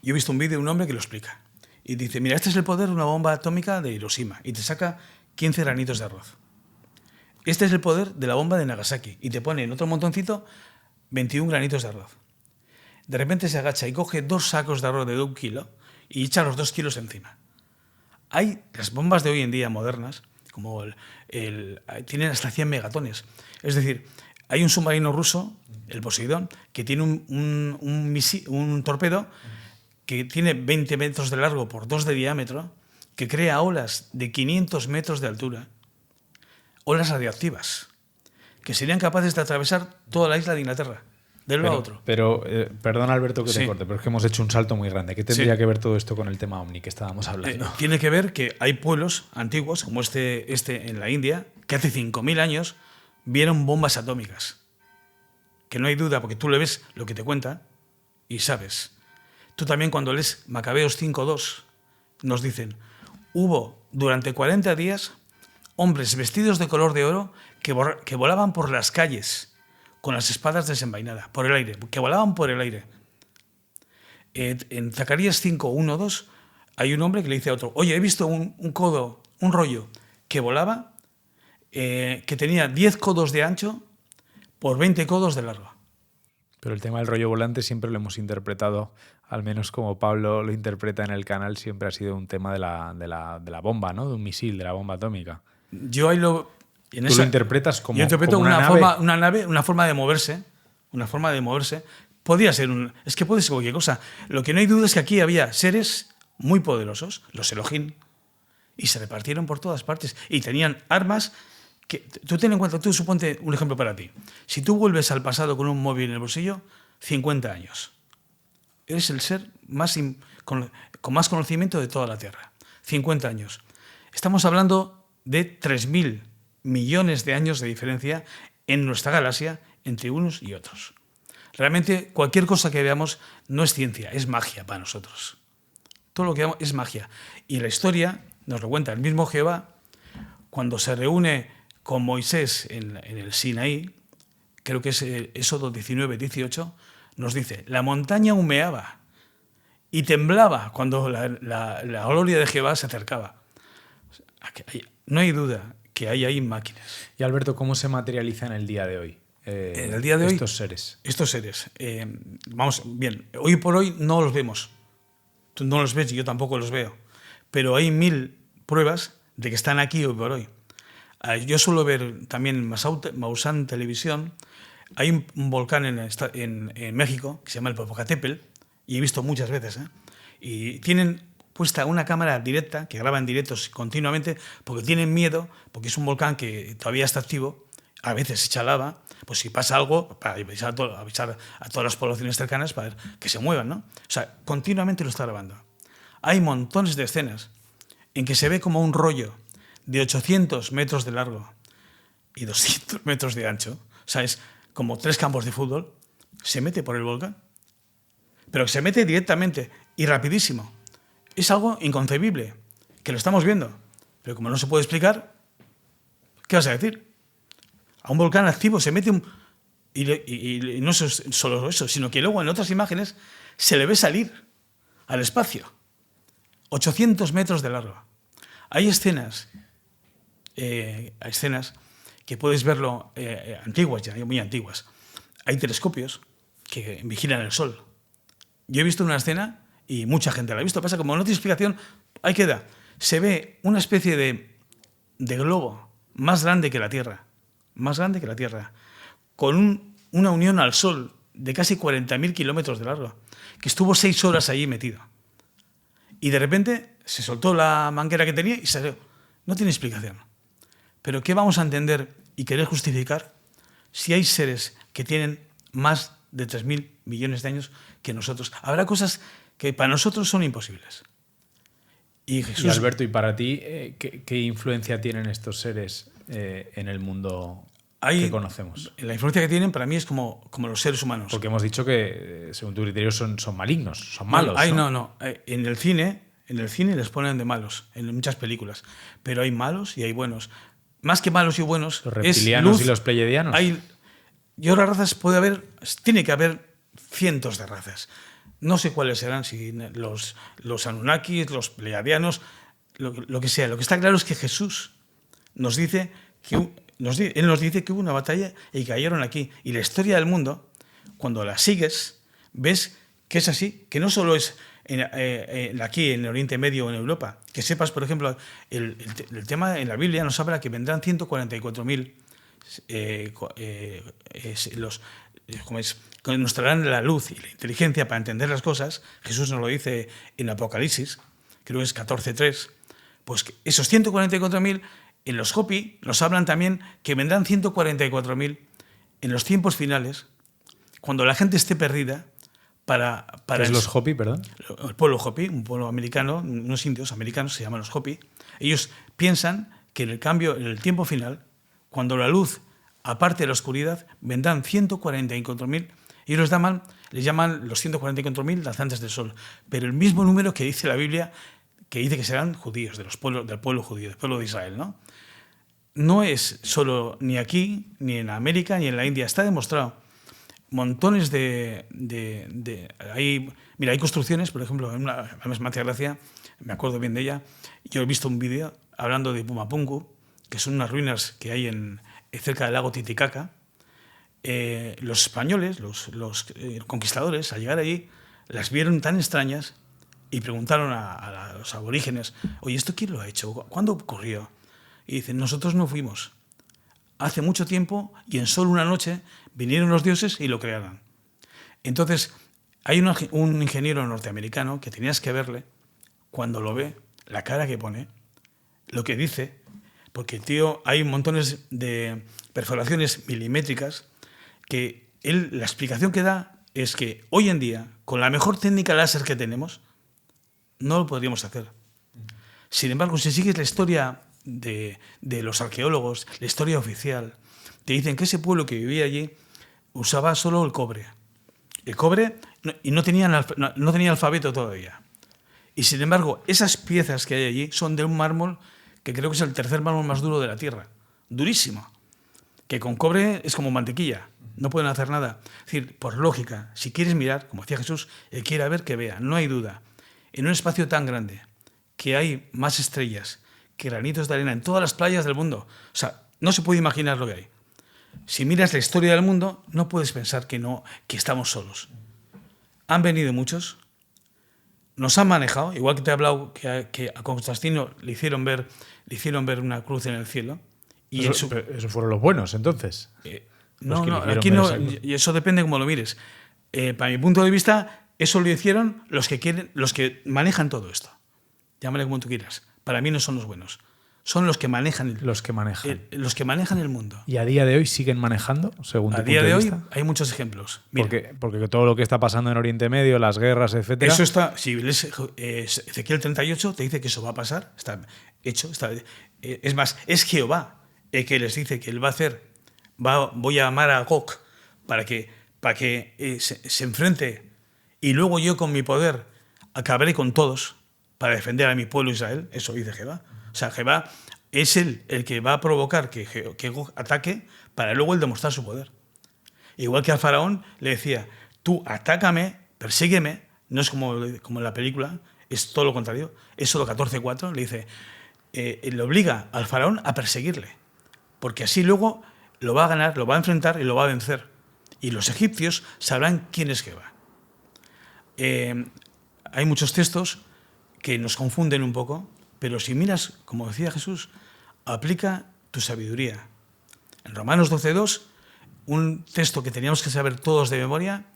Yo he visto un vídeo de un hombre que lo explica. Y dice, mira, este es el poder de una bomba atómica de Hiroshima. Y te saca 15 granitos de arroz. Este es el poder de la bomba de Nagasaki. Y te pone en otro montoncito 21 granitos de arroz. De repente se agacha y coge 2 sacos de arroz de 1 kilo y echa los 2 kilos encima. Hay las bombas de hoy en día modernas, como tienen hasta 100 megatones. Es decir, hay un submarino ruso, el Poseidón, que tiene un torpedo que tiene 20 metros de largo por 2 de diámetro, que crea olas de 500 metros de altura, olas radiactivas, que serían capaces de atravesar toda la isla de Inglaterra, de uno a otro. Pero, perdón Alberto que te corte, pero es que hemos hecho un salto muy grande. ¿Qué tendría que ver todo esto con el tema OVNI que estábamos hablando? Tiene que ver que hay pueblos antiguos, como este en la India, que hace 5.000 años vieron bombas atómicas. Que no hay duda, porque tú le ves lo que te cuenta y sabes. Tú también cuando lees Macabeos 5.2 nos dicen, hubo durante 40 días hombres vestidos de color de oro que volaban por las calles con las espadas desenvainadas, por el aire, que volaban por el aire. En Zacarías 5.1.2 hay un hombre que le dice a otro, oye, he visto un rollo que volaba, que tenía 10 codos de ancho por 20 codos de largo. Pero el tema del rollo volante siempre lo hemos interpretado, al menos como Pablo lo interpreta en el canal, siempre ha sido un tema de la bomba, ¿no? De un misil, de la bomba atómica. Yo ahí lo... Tú lo interpretas como... Yo interpreto como una nave, una forma de moverse. Una forma de moverse. Podía ser es que puede ser cualquier cosa. Lo que no hay duda es que aquí había seres muy poderosos, los Elohim, y se repartieron por todas partes. Y tenían armas que... Tú ten en cuenta, tú suponte un ejemplo para ti. Si tú vuelves al pasado con un móvil en el bolsillo, 50 años. Eres el ser con más conocimiento de toda la Tierra. 50 años. Estamos hablando de 3.000 millones de años de diferencia en nuestra galaxia entre unos y otros. Realmente cualquier cosa que veamos no es ciencia, es magia para nosotros. Todo lo que veamos es magia. Y la historia nos lo cuenta el mismo Jehová cuando se reúne con Moisés en el Sinaí, creo que es Éxodo 19-18, nos dice, la montaña humeaba y temblaba cuando la gloria de Jehová se acercaba. No hay duda que hay ahí máquinas. Y Alberto, ¿cómo se materializa en el día de hoy? En el día de hoy, estos seres. Vamos, bien, hoy por hoy no los vemos. Tú no los ves y yo tampoco los veo. Pero hay 1.000 pruebas de que están aquí hoy por hoy. Yo suelo ver también en Maussan Televisión. Hay un volcán en México que se llama el Popocatépetl y he visto muchas veces. Y tienen puesta una cámara directa que graba en directos continuamente porque tienen miedo, porque es un volcán que todavía está activo, a veces echa lava, pues si pasa algo, para avisar a todas las poblaciones cercanas para ver que se muevan, ¿no? O sea, continuamente lo está grabando. Hay montones de escenas en que se ve como un rollo de 800 metros de largo y 200 metros de ancho, o sea, es como 3 campos de fútbol, se mete por el volcán. Pero se mete directamente y rapidísimo. Es algo inconcebible, que lo estamos viendo. Pero como no se puede explicar, ¿qué vas a decir? A un volcán activo se mete Y no es solo eso, sino que luego en otras imágenes se le ve salir al espacio. 800 metros de largo. Hay escenas que puedes verlo, antiguas ya, muy antiguas. Hay telescopios que vigilan el Sol. Yo he visto una escena y mucha gente la ha visto. Pasa como no tiene explicación, ahí queda. Se ve una especie de globo más grande que la Tierra, con una unión al Sol de casi 40.000 kilómetros de largo, que estuvo 6 horas allí metido. Y de repente se soltó la manguera que tenía y salió. No tiene explicación. Pero ¿qué vamos a entender y querer justificar si hay seres que tienen más de 3.000 millones de años que nosotros? Habrá cosas que para nosotros son imposibles. Y Jesús... Y Alberto, ¿y para ti qué influencia tienen estos seres en el mundo que conocemos? La influencia que tienen para mí es como los seres humanos. Porque hemos dicho que, según tu criterio, son malignos, son malos. No. En el cine les ponen de malos, en muchas películas. Pero hay malos y hay buenos. Más que malos y buenos, los reptilianos luz, y los pleiadianos. Las razas tiene que haber cientos de razas. No sé cuáles serán, si los Anunnakis, los pleiadianos, lo que sea. Lo que está claro es que Jesús nos dice que Él nos dice que hubo una batalla y cayeron aquí. Y la historia del mundo, cuando la sigues, ves que es así, que no solo es aquí en el Oriente Medio o en Europa. Que sepas, por ejemplo, el tema en la Biblia nos habla que vendrán 144.000 que nos traerán la luz y la inteligencia para entender las cosas. Jesús nos lo dice en Apocalipsis, creo que es 14:3. Pues esos 144.000 en los Hopi nos hablan también que vendrán 144.000 en los tiempos finales, cuando la gente esté perdida. ¿Qué es los Hopi, perdón? El pueblo Hopi, un pueblo americano, unos indios americanos se llaman los Hopi. Ellos piensan que en el tiempo final, cuando la luz aparte de la oscuridad, vendrán 144.000 y les llaman los 144.000 danzantes del sol. Pero el mismo número que dice la Biblia, que dice que serán judíos, del pueblo judío, del pueblo de Israel, ¿no? No es solo ni aquí, ni en América, ni en la India. Está demostrado. Montones hay construcciones, por ejemplo, además me hace gracia, me acuerdo bien de ella. Yo he visto un vídeo hablando de Pumapunku, que son unas ruinas que hay cerca del lago Titicaca. Los españoles, los conquistadores, al llegar allí, las vieron tan extrañas y preguntaron a los aborígenes: oye, ¿esto quién lo ha hecho? ¿Cuándo ocurrió? Y dicen: nosotros no fuimos. Hace mucho tiempo y en solo una noche vinieron los dioses y lo crearon. Entonces, hay un ingeniero norteamericano que tenías que verle, cuando lo ve, la cara que pone, lo que dice, porque el tío, hay montones de perforaciones milimétricas que la explicación que da es que hoy en día, con la mejor técnica láser que tenemos, no lo podríamos hacer. Sin embargo, si sigues la historia de los arqueólogos, la historia oficial, te dicen que ese pueblo que vivía allí usaba solo el cobre. El cobre, y no tenía alfabeto todavía. Y sin embargo, esas piezas que hay allí son de un mármol que creo que es el tercer mármol más duro de la Tierra. Durísimo. Que con cobre es como mantequilla. No pueden hacer nada. Es decir, por lógica, si quieres mirar, como decía Jesús, el quiera ver que vea. No hay duda. En un espacio tan grande, que hay más estrellas que granitos de arena en todas las playas del mundo. O sea, no se puede imaginar lo que hay. Si miras la historia del mundo, no puedes pensar que estamos solos. Han venido muchos, nos han manejado, igual que te he hablado que a Constantino le hicieron ver una cruz en el cielo. Y eso fueron los buenos, entonces. Aquí no, y eso depende cómo lo mires. Para mi punto de vista, eso lo hicieron los que manejan todo esto. Llámale como tú quieras. Para mí no son los buenos. Son los que manejan los que manejan el mundo. ¿Y a día de hoy siguen manejando, según tu punto de vista? A día de hoy hay muchos ejemplos. Mira, porque todo lo que está pasando en Oriente Medio, las guerras, etcétera. Eso está. Si lees Ezequiel 38, te dice que eso va a pasar. Está hecho. Es más, es Jehová el que les dice que él va a hacer. Voy a llamar a Gog para que se enfrente, y luego yo con mi poder acabaré con todos para defender a mi pueblo Israel. Eso dice Jehová. O sea, Jehová es el que va a provocar que Gog ataque para luego él demostrar su poder. Igual que al faraón le decía, tú atácame, persígueme, no es como en la película, es todo lo contrario. Éxodo 14:4 le dice, le obliga al faraón a perseguirle, porque así luego lo va a ganar, lo va a enfrentar y lo va a vencer. Y los egipcios sabrán quién es Jehová. Hay muchos textos que nos confunden un poco, pero si miras, como decía Jesús, aplica tu sabiduría. En Romanos 12:2, un texto que teníamos que saber todos de memoria,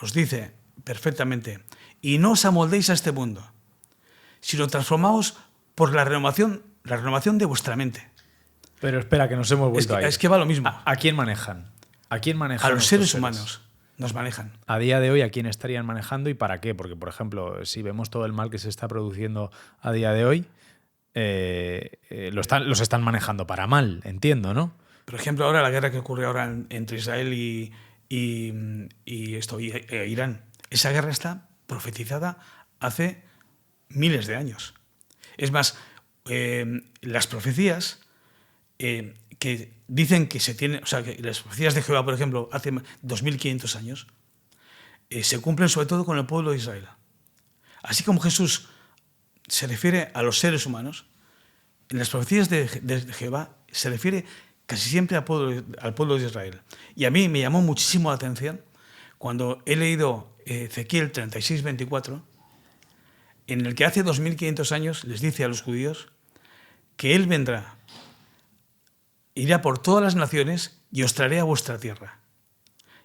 nos dice perfectamente, y no os amoldéis a este mundo, sino transformaos por la renovación de vuestra mente. Pero espera, que nos hemos vuelto ahí. Es que va lo mismo. ¿A quién manejan? ¿A quién manejan? A los seres humanos nos manejan. A día de hoy, ¿a quién estarían manejando y para qué? Porque, por ejemplo, si vemos todo el mal que se está produciendo a día de hoy, los están manejando para mal, entiendo, ¿no? Por ejemplo, ahora la guerra que ocurre ahora entre Israel y Irán. Esa guerra está profetizada hace miles de años. Es más, las profecías que dicen que se tienen, o sea, que las profecías de Jehová, por ejemplo, hace 2500 años, se cumplen sobre todo con el pueblo de Israel. Así como Jesús se refiere a los seres humanos, en las profecías de Jehová se refiere casi siempre al pueblo de Israel. Y a mí me llamó muchísimo la atención cuando he leído Ezequiel 36:24, en el que hace 2500 años les dice a los judíos que Él vendrá, irá por todas las naciones y os traeré a vuestra tierra.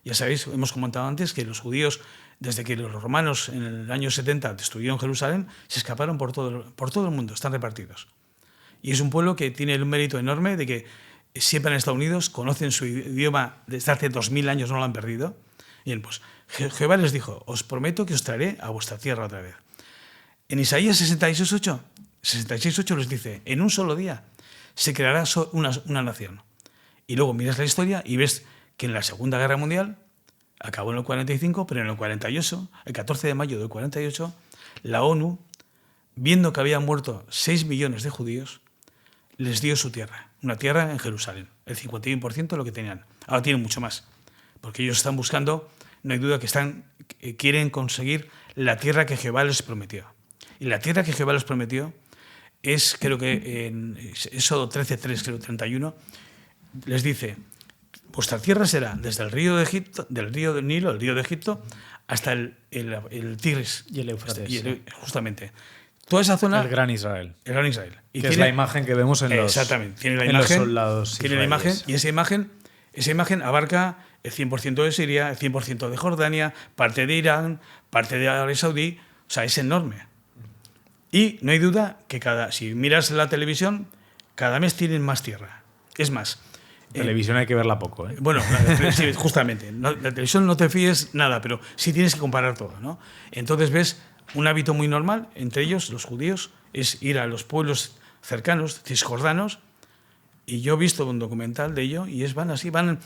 Ya sabéis, hemos comentado antes que los judíos, desde que los romanos en el año 70 destruyeron Jerusalén, se escaparon por todo el mundo, están repartidos. Y es un pueblo que tiene un mérito enorme de que siempre han estado unidos, conocen su idioma desde hace 2000 años, no lo han perdido. Bien, pues Jehová les dijo, os prometo que os traeré a vuestra tierra otra vez. En Isaías 66:8 les dice, en un solo día se creará una nación. Y luego miras la historia y ves que en la Segunda Guerra Mundial, acabó en el 45, pero en el 48, el 14 de mayo del 48, la ONU, viendo que habían muerto 6 millones de judíos, les dio su tierra, una tierra en Jerusalén, el 51% de lo que tenían. Ahora tienen mucho más, porque ellos están buscando, no hay duda que quieren conseguir la tierra que Jehová les prometió. Y la tierra que Jehová les prometió es, creo que en Éxodo 13:3, creo 31, les dice, vuestra tierra será desde el río de Egipto, del río del Nilo, el río de Egipto, hasta el Tigris. Y el Éufrates. Justamente. Toda esa zona... El Gran Israel. El Gran Israel. Y que es la imagen que vemos en los, exactamente. Tiene la en imagen, los soldados tiene la imagen, israelíes. y esa imagen abarca el 100% de Siria, el 100% de Jordania, parte de Irán, parte de Arabia Saudí. O sea, es enorme. Y no hay duda que si miras la televisión, cada mes tienen más tierra. Es más... Televisión hay que verla poco, ¿eh? Bueno, sí, justamente. La televisión no te fíes nada, pero sí tienes que comparar todo, ¿no? Entonces ves un hábito muy normal, entre ellos, los judíos, es ir a los pueblos cercanos, cisjordanos, y yo he visto un documental de ello, y van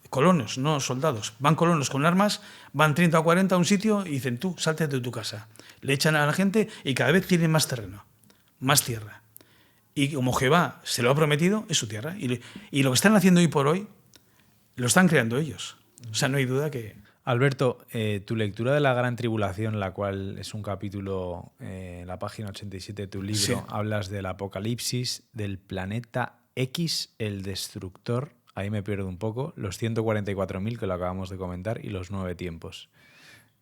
colonos, no soldados, van colonos con armas, van 30 o 40 a un sitio y dicen, tú, salte de tu casa. Le echan a la gente y cada vez tienen más terreno, más tierra. Y como Jehová se lo ha prometido, es su tierra. Y lo que están haciendo hoy por hoy, lo están creando ellos. O sea, no hay duda que... Alberto, tu lectura de la Gran Tribulación, la cual es un capítulo en la página 87 de tu libro, sí. Hablas del apocalipsis, del planeta X, el destructor, ahí me pierdo un poco, los 144.000 que lo acabamos de comentar y los 9 tiempos.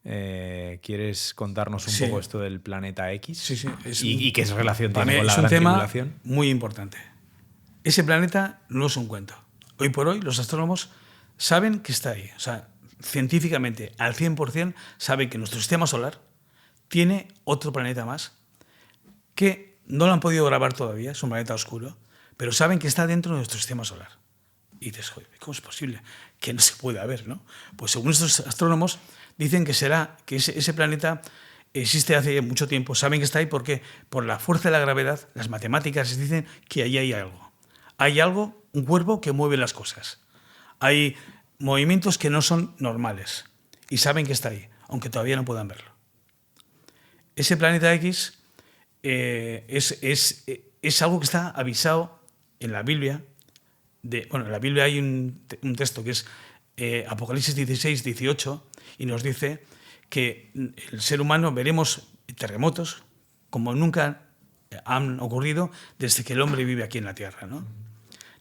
¿Quieres contarnos un poco esto del planeta X? Sí. ¿Y qué relación tiene con la Gran Tribulación? Es un tema muy importante. Ese planeta no es un cuento. Hoy por hoy los astrónomos saben que está ahí. O sea, científicamente, al 100%, saben que nuestro sistema solar tiene otro planeta más que no lo han podido grabar todavía, es un planeta oscuro, pero saben que está dentro de nuestro sistema solar. Y dices, joder, ¿cómo es posible que no se pueda ver, ¿no? Pues según estos astrónomos, dicen que ese planeta existe hace mucho tiempo. Saben que está ahí porque por la fuerza de la gravedad, las matemáticas dicen que ahí hay algo. Hay algo, un cuerpo que mueve las cosas. Hay movimientos que no son normales y saben que está ahí, aunque todavía no puedan verlo. Ese planeta X es algo que está avisado en la Biblia. En la Biblia hay un texto que es Apocalipsis 16, 18, y nos dice que el ser humano veremos terremotos como nunca han ocurrido desde que el hombre vive aquí en la tierra, ¿no?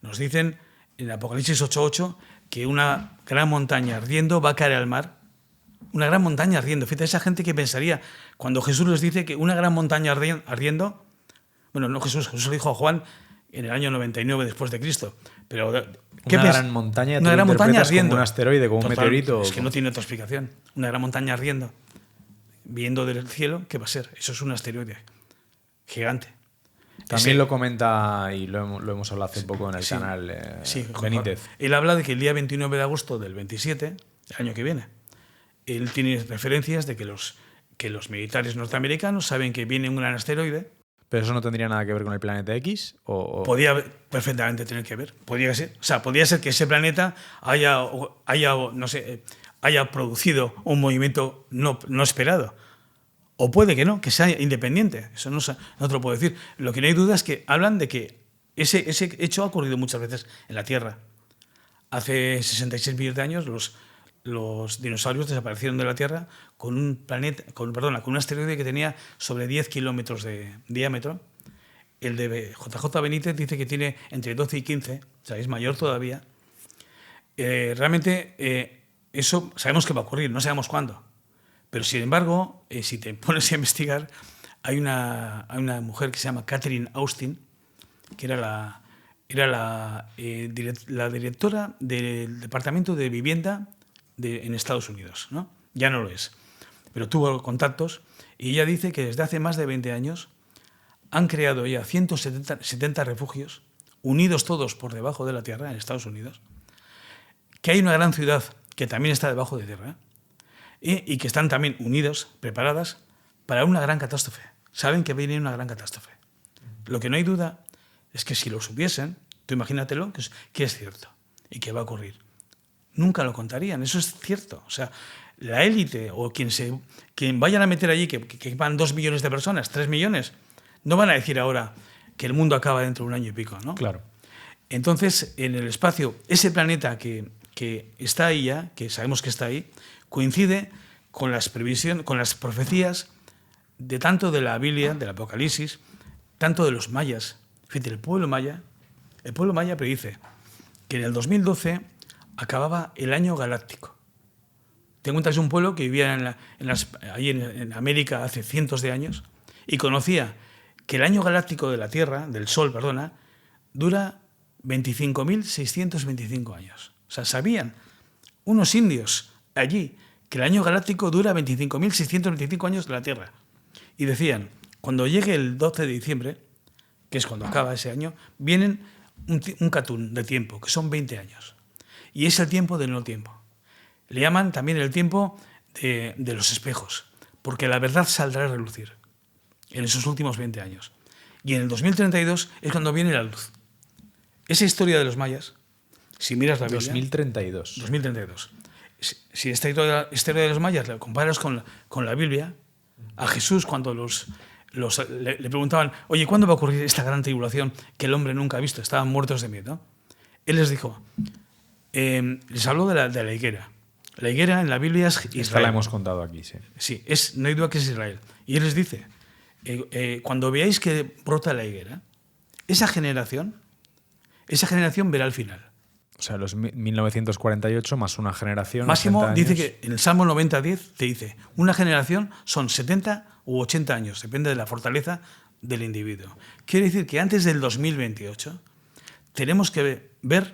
Nos dicen en Apocalipsis 8:8 que una gran montaña ardiendo va a caer al mar. Una gran montaña ardiendo. Fíjate, esa gente que pensaría, cuando Jesús les dice que una gran montaña ardiendo, bueno, no Jesús lo dijo a Juan en el año 99 después de Cristo, pero una gran montaña, una gran montaña ardiendo, como un asteroide, como un meteorito. Es que no tiene otra explicación. Una gran montaña ardiendo, viendo del cielo, ¿qué va a ser? Eso es un asteroide gigante. También lo comenta, y lo hemos hablado hace poco en el canal, Benítez. Él habla de que el día 29 de agosto del 27, el año que viene, él tiene referencias de que los militares norteamericanos saben que viene un gran asteroide. ¿Pero eso no tendría nada que ver con el planeta X? Podía perfectamente tener que ver. Podría ser. O sea, podría ser que ese planeta haya producido un movimiento no esperado. O puede que no, que sea independiente. Eso no te lo puedo decir. Lo que no hay duda es que hablan de que ese hecho ha ocurrido muchas veces en la Tierra. Hace 66 millones de años los dinosaurios desaparecieron de la Tierra con un asteroide que tenía sobre 10 kilómetros de diámetro. El de JJ Benítez dice que tiene entre 12 y 15, o sea, es mayor todavía. Realmente eso sabemos que va a ocurrir, no sabemos cuándo. Pero sin embargo, si te pones a investigar, hay una mujer que se llama Catherine Austin, que era la directora del Departamento de Vivienda en Estados Unidos, ¿no? Ya no lo es, pero tuvo contactos, y ella dice que desde hace más de 20 años han creado ya 170 refugios, unidos todos por debajo de la tierra en Estados Unidos, que hay una gran ciudad que también está debajo de tierra, y que están también unidos, preparadas para una gran catástrofe. Saben que viene una gran catástrofe. Lo que no hay duda es que si lo supiesen, tú imagínatelo, que es cierto y que va a ocurrir. Nunca lo contarían, eso es cierto. O sea, la élite o quien vayan a meter allí, que van 2 millones de personas, 3 millones, no van a decir ahora que el mundo acaba dentro de un año y pico, ¿no? Claro. Entonces, en el espacio, ese planeta que está ahí ya, que sabemos que está ahí, coincide con las profecías de tanto de la Biblia, del Apocalipsis, tanto de los mayas. Fíjate, el pueblo maya predice que en el 2012 acababa el año galáctico. Te encuentras un pueblo que vivía ahí en América hace cientos de años y conocía que el año galáctico de la Tierra, del Sol, dura 25.625 años. O sea, sabían unos indios allí que el año galáctico dura 25.625 años de la Tierra. Y decían, cuando llegue el 12 de diciembre, que es cuando acaba ese año, vienen un catún de tiempo, que son 20 años. Y es el tiempo del no tiempo. Le llaman también el tiempo de los espejos, porque la verdad saldrá a relucir en esos últimos 20 años. Y en el 2032 es cuando viene la luz. Esa historia de los mayas, si miras la Biblia... 2032. Si esta historia de los mayas la comparas con la Biblia, a Jesús cuando le preguntaban, oye, ¿cuándo va a ocurrir esta gran tribulación que el hombre nunca ha visto? Estaban muertos de miedo. Él les dijo, les habló de la higuera. La higuera en la Biblia es Israel. Esta la hemos contado aquí, sí. Sí, no hay duda que es Israel. Y él les dice, cuando veáis que brota la higuera, esa generación verá el final. O sea, los 1948 más una generación. Máximo dice que en el Salmo 90:10 te dice, una generación son 70 u 80 años, depende de la fortaleza del individuo. Quiere decir que antes del 2028 tenemos que ver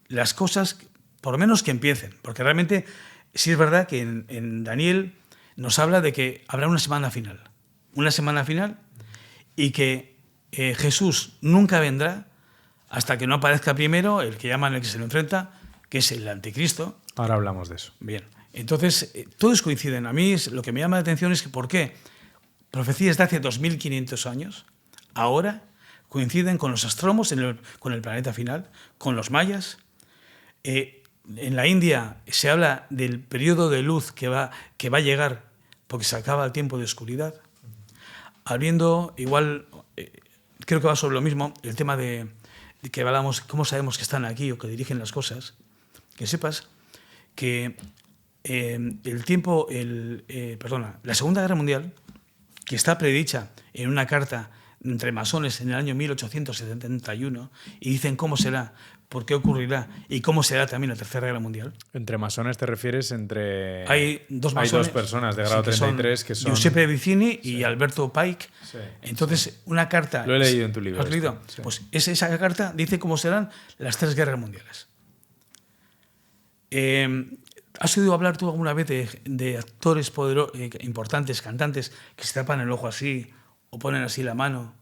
las cosas, por lo menos que empiecen, porque realmente sí es verdad que en Daniel nos habla de que habrá una semana final y que Jesús nunca vendrá hasta que no aparezca primero el que llaman el que se lo enfrenta, que es el anticristo. Ahora hablamos de eso. Bien, entonces todos coinciden. A mí lo que me llama la atención es que por qué profecías de hace 2500 años ahora coinciden con los astromos, con el planeta final, con los mayas. En la India se habla del periodo de luz que va a llegar porque se acaba el tiempo de oscuridad. Habiendo igual, creo que va sobre lo mismo, el tema de que hablamos, cómo sabemos que están aquí o que dirigen las cosas, que sepas que la Segunda Guerra Mundial, que está predicha en una carta entre masones en el año 1871, y dicen cómo será, por qué ocurrirá y cómo será también la Tercera Guerra Mundial. ¿Entre masones te refieres? Hay dos masones. Hay dos personas de grado 33 que son Giuseppe Vicini y Alberto Pike. Sí. Entonces, una carta... Lo he leído en tu libro. ¿Has leído? Sí. Pues esa carta dice cómo serán las 3 guerras mundiales. ¿Has oído hablar tú alguna vez de actores importantes, cantantes, que se tapan el ojo así o ponen así la mano?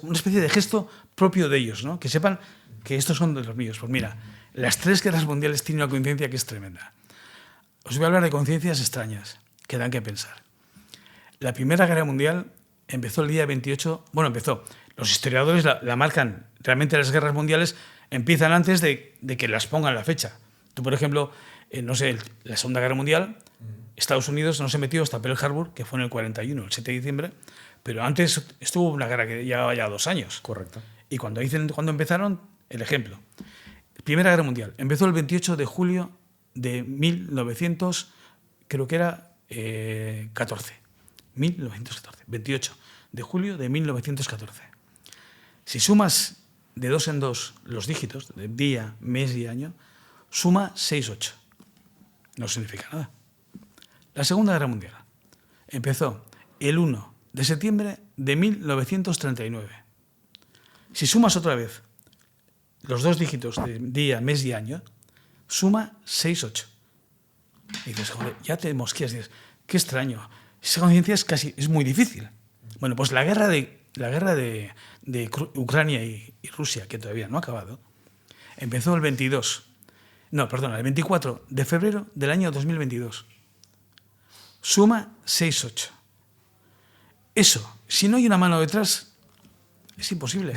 Una especie de gesto propio de ellos, ¿no? Que sepan que estos son de los míos. Pues mira, las 3 guerras mundiales tienen una coincidencia que es tremenda. Os voy a hablar de coincidencias extrañas que dan que pensar. La Primera Guerra Mundial empezó el día 28... Bueno, empezó. Los historiadores la marcan. Realmente las guerras mundiales empiezan antes de que las pongan la fecha. Tú, por ejemplo, no sé, la Segunda Guerra Mundial, Estados Unidos no se metió hasta Pearl Harbor, que fue en el 41, el 7 de diciembre, pero antes estuvo una guerra que llevaba ya 2 años. Correcto. Y cuando empezaron, el ejemplo. Primera Guerra Mundial empezó el 28 de julio de 1900, creo que era 14. 1914. 28 de julio de 1914. Si sumas de 2 en 2 los dígitos de día, mes y año, suma 6-8. No significa nada. La Segunda Guerra Mundial empezó el 1 de septiembre de 1939. Si sumas otra vez los 2 dígitos de día, mes y año, suma 6-8. Y dices, joder, ya te mosqueas. Dices, qué extraño. Esa conciencia es muy difícil. Bueno, pues la guerra de Ucrania y Rusia, que todavía no ha acabado, empezó el 24 de febrero del año 2022. Suma 6-8. Eso, si no hay una mano detrás, es imposible.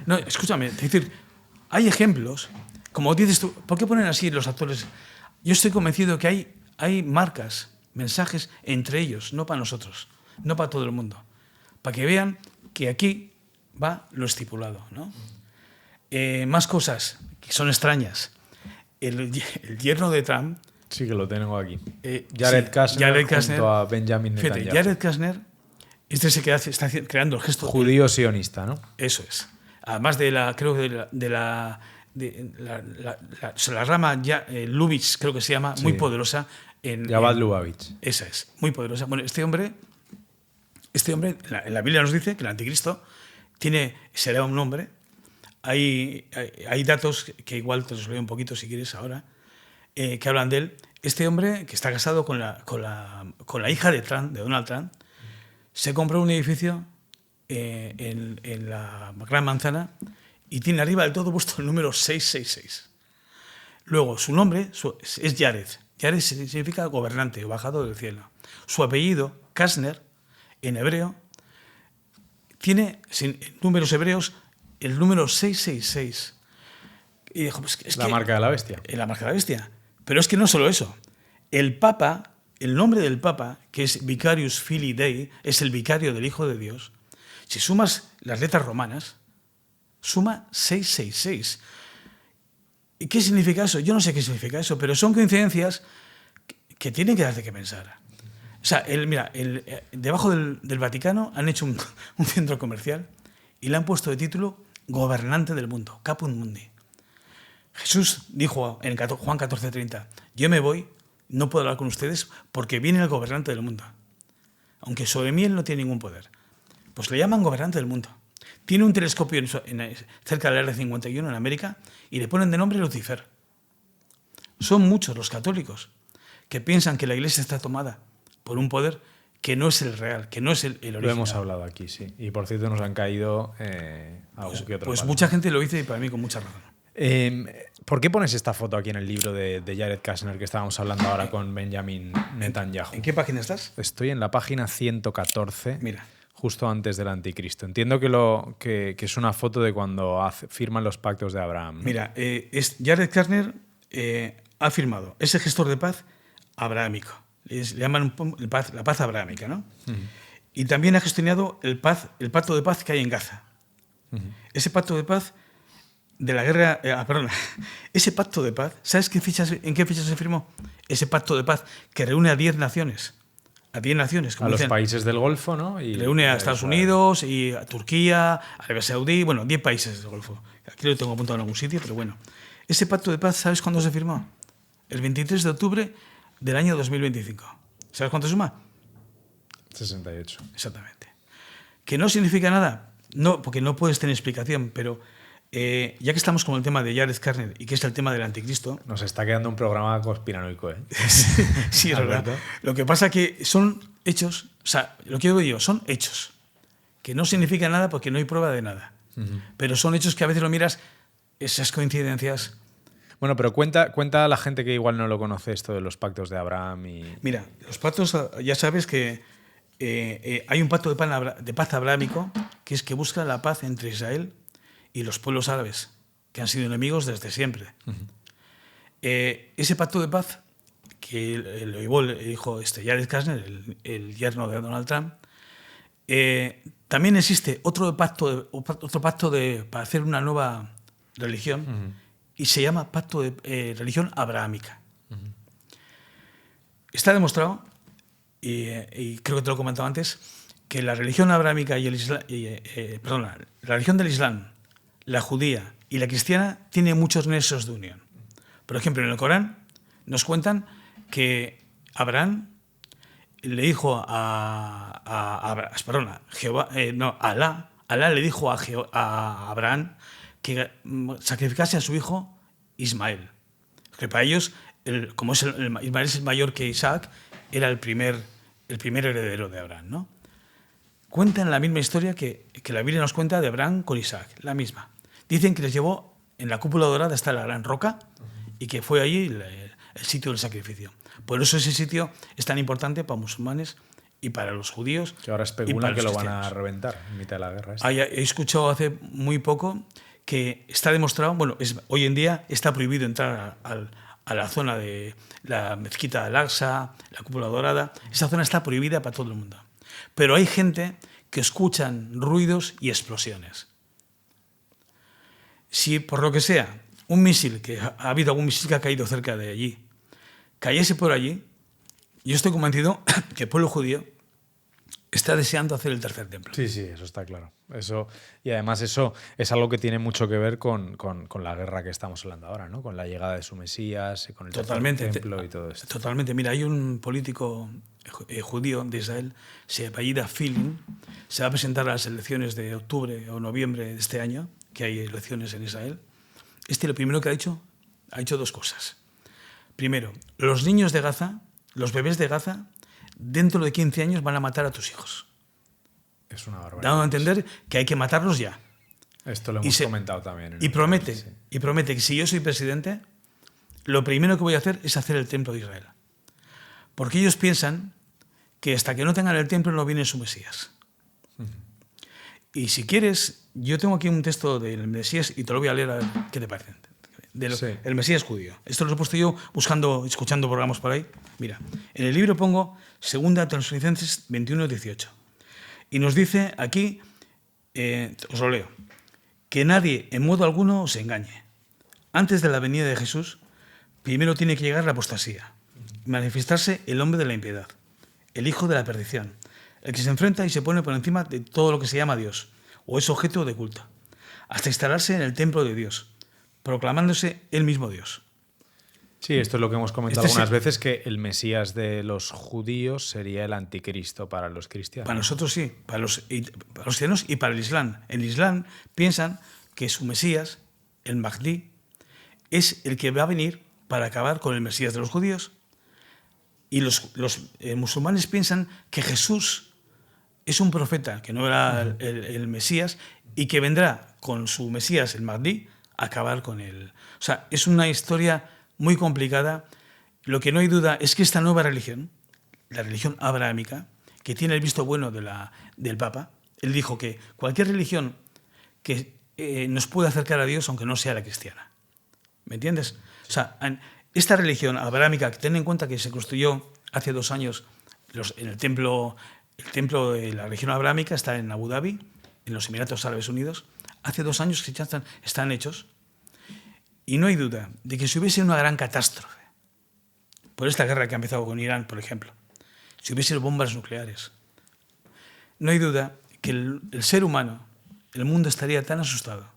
No, escúchame, es decir, hay ejemplos, como dices tú, ¿por qué ponen así los actores? Yo estoy convencido que hay marcas, mensajes entre ellos, no para nosotros, no para todo el mundo, para que vean que aquí va lo estipulado, ¿no? Más cosas que son extrañas. El yerno de Trump... Sí, que lo tengo aquí. Jared Kushner junto a Benjamin Netanyahu. Fíjate, Jared Kushner, este es el que está creando el gesto... Judío sionista, ¿no? Eso es. Además de la rama Lubitsch, creo que se llama, sí, muy poderosa. Javad Lubavitch. Esa es, muy poderosa. Bueno, este hombre en la Biblia nos dice que el anticristo será un hombre. Hay datos que igual te los leo un poquito si quieres ahora, que hablan de él. Este hombre, que está casado con la hija de Donald Trump, se compró un edificio en la Gran Manzana y tiene arriba del todo puesto el número 666. Luego, su nombre es Jared. Jared significa gobernante o bajado del cielo. Su apellido, Kushner, en hebreo, tiene en números hebreos el número 666. Y dijo, pues es la marca de la bestia. La marca de la bestia. Pero es que no solo eso. El nombre del Papa, que es Vicarius Filii Dei, es el vicario del Hijo de Dios. Si sumas las letras romanas, suma 666. ¿Y qué significa eso? Yo no sé qué significa eso, pero son coincidencias que tienen que darte que pensar. O sea, debajo del Vaticano han hecho un centro comercial y le han puesto de título Gobernante del Mundo, Caput Mundi. Jesús dijo en Juan 14:30, yo me voy, no puedo hablar con ustedes porque viene el gobernante del mundo. Aunque sobre mí él no tiene ningún poder. Pues le llaman gobernante del mundo. Tiene un telescopio cerca del Área 51 en América y le ponen de nombre Lucifer. Son muchos los católicos que piensan que la Iglesia está tomada por un poder que no es el real, que no es el original. Lo hemos hablado aquí, sí. Y por cierto nos han caído algún que otro. Pues mucha gente lo dice y para mí con mucha razón. ¿Por qué pones esta foto aquí en el libro de Jared Kushner que estábamos hablando ahora con Benjamin Netanyahu? ¿En qué página estás? Estoy en la página 114. Mira. Justo antes del anticristo. Entiendo que es una foto de cuando firman los pactos de Abraham, ¿no? Mira, Jared Kushner ha firmado ese gestor de paz abrahámico. Le llaman la paz abrahámica, ¿no? Uh-huh. Y también ha gestionado el pacto de paz que hay en Gaza. Uh-huh. Ese pacto de paz de la guerra, perdón, ese pacto de paz, ¿sabes en qué fecha se firmó? Ese pacto de paz que reúne a 10 naciones. A 10 naciones, como A los dicen. países del Golfo, ¿no? Y Reúne a Estados Unidos y a Turquía, a Arabia Saudí, bueno, 10 países del Golfo. Aquí lo tengo apuntado en algún sitio, pero bueno. Ese pacto de paz, ¿sabes cuándo se firmó? El 23 de octubre del año 2025. ¿Sabes cuánto suma? 68. Exactamente. ¿Que no significa nada? No, porque no puedes tener explicación, pero ya que estamos con el tema de Jared Kushner y que es el tema del anticristo... Nos está quedando un programa conspiranoico, ¿eh? Sí, es verdad. Lo que pasa es que son hechos, o sea, lo que digo yo, son hechos, que no significa nada porque no hay prueba de nada. Pero son hechos que a veces lo miras, esas coincidencias... Bueno, pero cuenta a la gente que igual no lo conoce esto de los pactos de Abraham y... Mira, los pactos, ya sabes que hay un pacto de paz abrámico que es que busca la paz entre Israel y los pueblos árabes, que han sido enemigos desde siempre. Ese pacto de paz, que lo llevó el hijo Jared Kushner, el yerno de Donald Trump, también existe otro pacto para hacer una nueva religión, y se llama pacto de religión abrahámica. Está demostrado, y creo que te lo he comentado antes, que la religión abrahámica y el Islam, la religión del Islam, la judía y la cristiana tienen muchos nexos de unión. Por ejemplo, en el Corán nos cuentan que Abraham le dijo Alá le dijo a Abraham que sacrificase a su hijo Ismael. Que para ellos, como Ismael es mayor que Isaac, era el primer heredero de Abraham, ¿no? Cuentan la misma historia que la Biblia nos cuenta de Abraham con Isaac, la misma. Dicen que les llevó en la cúpula dorada hasta la gran roca y que fue allí el sitio del sacrificio. Por eso ese sitio es tan importante para musulmanes y para los judíos. Que ahora especulan que lo van a reventar en mitad de la guerra. He escuchado hace muy poco que está demostrado, bueno, hoy en día está prohibido entrar a la zona de la mezquita de Al-Aqsa, la cúpula dorada. Esa zona está prohibida para todo el mundo. Pero hay gente que escuchan ruidos y explosiones. Si por lo que sea, ha habido algún misil que ha caído cerca de allí, cayese por allí, yo estoy convencido que el pueblo judío está deseando hacer el tercer templo. Sí, eso está claro. Y además eso es algo que tiene mucho que ver con la guerra que estamos hablando ahora, ¿no? Con la llegada de su Mesías, con el tercer templo y todo esto. Totalmente. Mira, hay un político judío de Israel, se apellida Filin, se va a presentar a las elecciones de octubre o noviembre de este año, que hay elecciones en Israel. Lo primero que ha hecho dos cosas. Primero, los niños de Gaza, los bebés de Gaza, dentro de 15 años van a matar a tus hijos. Es una barbaridad. Dando a entender que hay que matarlos ya. Esto lo hemos comentado también. Y promete que si yo soy presidente, lo primero que voy a hacer es hacer el templo de Israel. Porque ellos piensan que hasta que no tengan el templo no viene su Mesías. Y si quieres, yo tengo aquí un texto del Mesías y te lo voy a leer a ver qué te parece. El Mesías judío. Esto lo he puesto yo escuchando programas por ahí. Mira, en el libro pongo 2 Tesalonicenses 21-18. Y nos dice aquí, os lo leo, que nadie en modo alguno os engañe. Antes de la venida de Jesús, primero tiene que llegar la apostasía, manifestarse el hombre de la impiedad, el hijo de la perdición, el que se enfrenta y se pone por encima de todo lo que se llama Dios, o es objeto de culto, hasta instalarse en el templo de Dios, proclamándose él mismo Dios. Sí, esto es lo que hemos comentado algunas veces, que el Mesías de los judíos sería el anticristo para los cristianos. Para nosotros sí, para los cristianos y para el Islam. En el Islam piensan que su Mesías, el Mahdi, es el que va a venir para acabar con el Mesías de los judíos. Y los musulmanes piensan que Jesús es un profeta, que no era el Mesías, y que vendrá con su Mesías, el Mahdi, a acabar con él. O sea, es una historia muy complicada. Lo que no hay duda es que esta nueva religión, la religión abrahámica, que tiene el visto bueno del Papa, él dijo que cualquier religión que nos pueda acercar a Dios, aunque no sea la cristiana. ¿Me entiendes? O sea, esta religión abrahámica, que ten en cuenta que se construyó hace 2 años en el templo de la religión abrahámica, está en Abu Dhabi, en los Emiratos Árabes Unidos. Hace 2 años que ya están hechos. Y no hay duda de que si hubiese una gran catástrofe, por esta guerra que ha empezado con Irán, por ejemplo, si hubiese bombas nucleares, no hay duda que el ser humano, el mundo estaría tan asustado,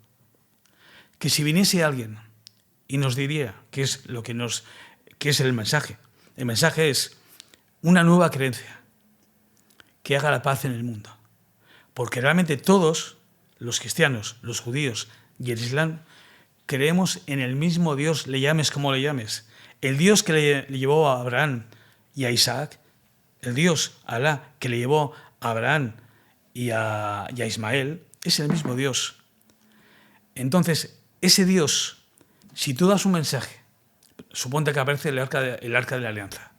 que si viniese alguien y nos diría qué es el mensaje. El mensaje es una nueva creencia que haga la paz en el mundo. Porque realmente todos, los cristianos, los judíos y el islam, creemos en el mismo Dios, le llames como le llames. El Dios que le llevó a Abraham y a Isaac, el Dios, Alá, que le llevó a Abraham y a Ismael, es el mismo Dios. Entonces, ese Dios, si tú das un mensaje, suponte que aparece el arca de la alianza,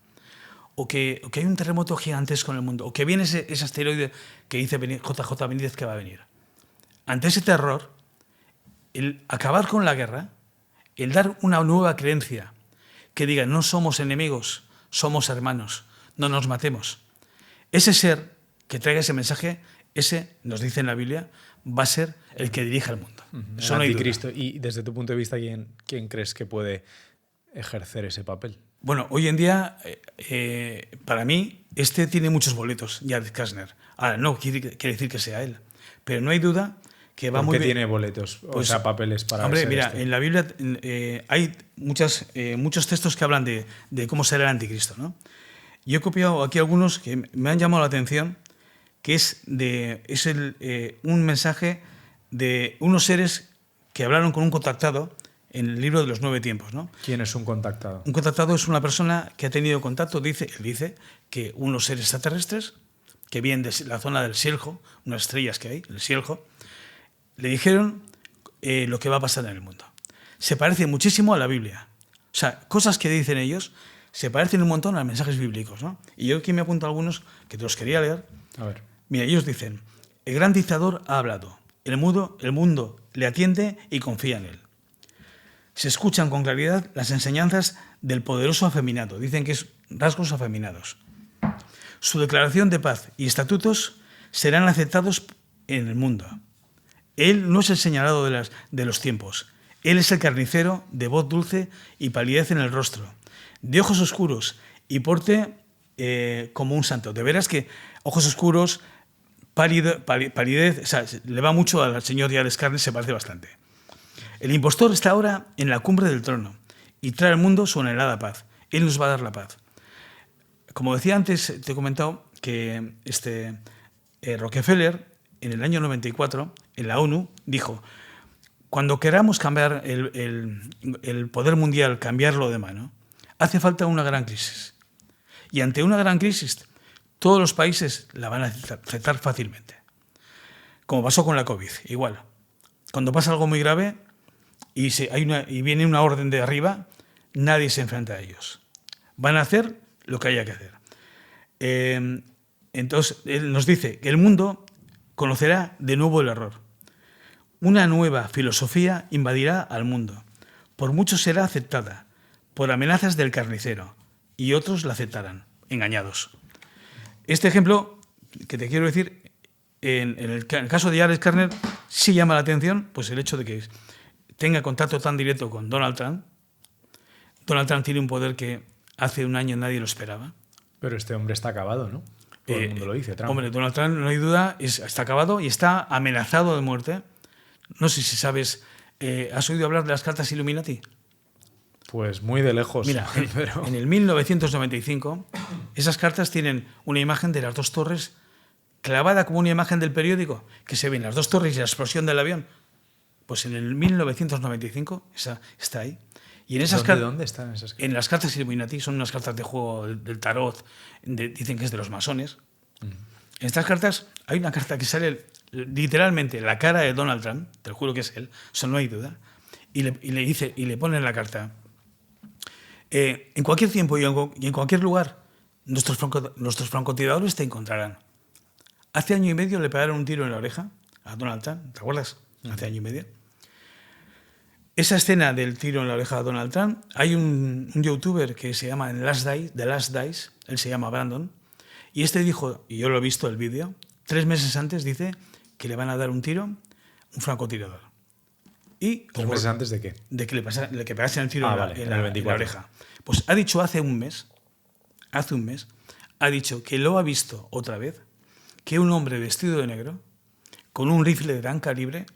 o que hay un terremoto gigantesco en el mundo, o que viene ese asteroide que dice JJ Benítez que va a venir. Ante ese terror, el acabar con la guerra, el dar una nueva creencia que diga no somos enemigos, somos hermanos, no nos matemos. Ese ser que traiga ese mensaje, ese, nos dice en la Biblia, va a ser el que dirija el mundo. El anticristo. Y desde tu punto de vista, ¿quién crees que puede ejercer ese papel? Bueno, hoy en día, para mí, tiene muchos boletos, Jared Kushner. Ahora, no quiere decir que sea él, pero no hay duda que va muy bien. ¿Por qué tiene boletos? Pues, o sea, papeles para hombre, ser mira, en la Biblia hay muchos textos que hablan de cómo será el anticristo, ¿no? Yo he copiado aquí algunos que me han llamado la atención, que es un mensaje de unos seres que hablaron con un contactado en el libro de los 9 tiempos, ¿no? ¿Quién es un contactado? Un contactado es una persona que ha tenido contacto, él dice que unos seres extraterrestres que vienen de la zona del Cieljo, unas estrellas que hay, el Cieljo, le dijeron lo que va a pasar en el mundo. Se parece muchísimo a la Biblia. O sea, cosas que dicen ellos se parecen un montón a mensajes bíblicos, ¿no? Y yo aquí me apunto algunos que te los quería leer. A ver. Mira, ellos dicen, el gran dictador ha hablado, el mundo le atiende y confía en él. Se escuchan con claridad las enseñanzas del poderoso afeminado, dicen que es rasgos afeminados. Su declaración de paz y estatutos serán aceptados en el mundo. Él no es el señalado de los tiempos, él es el carnicero de voz dulce y palidez en el rostro, de ojos oscuros y porte como un santo. De veras que ojos oscuros, palidez, o sea, le va mucho al señor Jared Kushner, se parece bastante. El impostor está ahora en la cumbre del trono y trae al mundo su anhelada paz. Él nos va a dar la paz. Como decía antes, te he comentado que Rockefeller, en el año 94, en la ONU, dijo, cuando queramos cambiar el poder mundial, cambiarlo de mano, hace falta una gran crisis. Y ante una gran crisis, todos los países la van a aceptar fácilmente. Como pasó con la COVID, igual. Cuando pasa algo muy grave y viene una orden de arriba, nadie se enfrenta a ellos. Van a hacer lo que haya que hacer. Entonces, él nos dice que el mundo conocerá de nuevo el error. Una nueva filosofía invadirá al mundo. Por muchos será aceptada, por amenazas del carnicero, y otros la aceptarán, engañados. Este ejemplo que te quiero decir, en el caso de Jared Kushner, sí llama la atención pues el hecho de que tenga contacto tan directo con Donald Trump. Donald Trump tiene un poder que hace un año nadie lo esperaba. Pero este hombre está acabado, ¿no? Todo el mundo lo dice, Trump. Hombre, Donald Trump, no hay duda, está acabado y está amenazado de muerte. No sé si sabes, ¿has oído hablar de las cartas Illuminati? Pues muy de lejos. Mira, pero... en el 1995, esas cartas tienen una imagen de las dos torres clavada como una imagen del periódico, que se ven las dos torres y la explosión del avión. Pues en el 1995 esa está ahí. Y en esas ¿Dónde están esas cartas? En las cartas Illuminati, son unas cartas de juego del tarot, dicen que es de los masones. En estas cartas hay una carta que sale literalmente la cara de Donald Trump, te lo juro que es él, eso no hay duda, y le pone en la carta, en cualquier tiempo y en cualquier lugar, nuestros francotiradores te encontrarán. Hace año y medio le pegaron un tiro en la oreja a Donald Trump, ¿te acuerdas? Hace año y medio. Esa escena del tiro en la oreja a Donald Trump, hay un youtuber que se llama The Last Dice, él se llama Brandon, y dijo, y yo lo he visto el vídeo, 3 meses antes dice que le van a dar un tiro, un francotirador. Y 3 meses antes de qué? de que le pegase el tiro en vale, la oreja. Pues ha dicho hace un mes, ha dicho que lo ha visto otra vez, que un hombre vestido de negro, con un rifle de gran calibre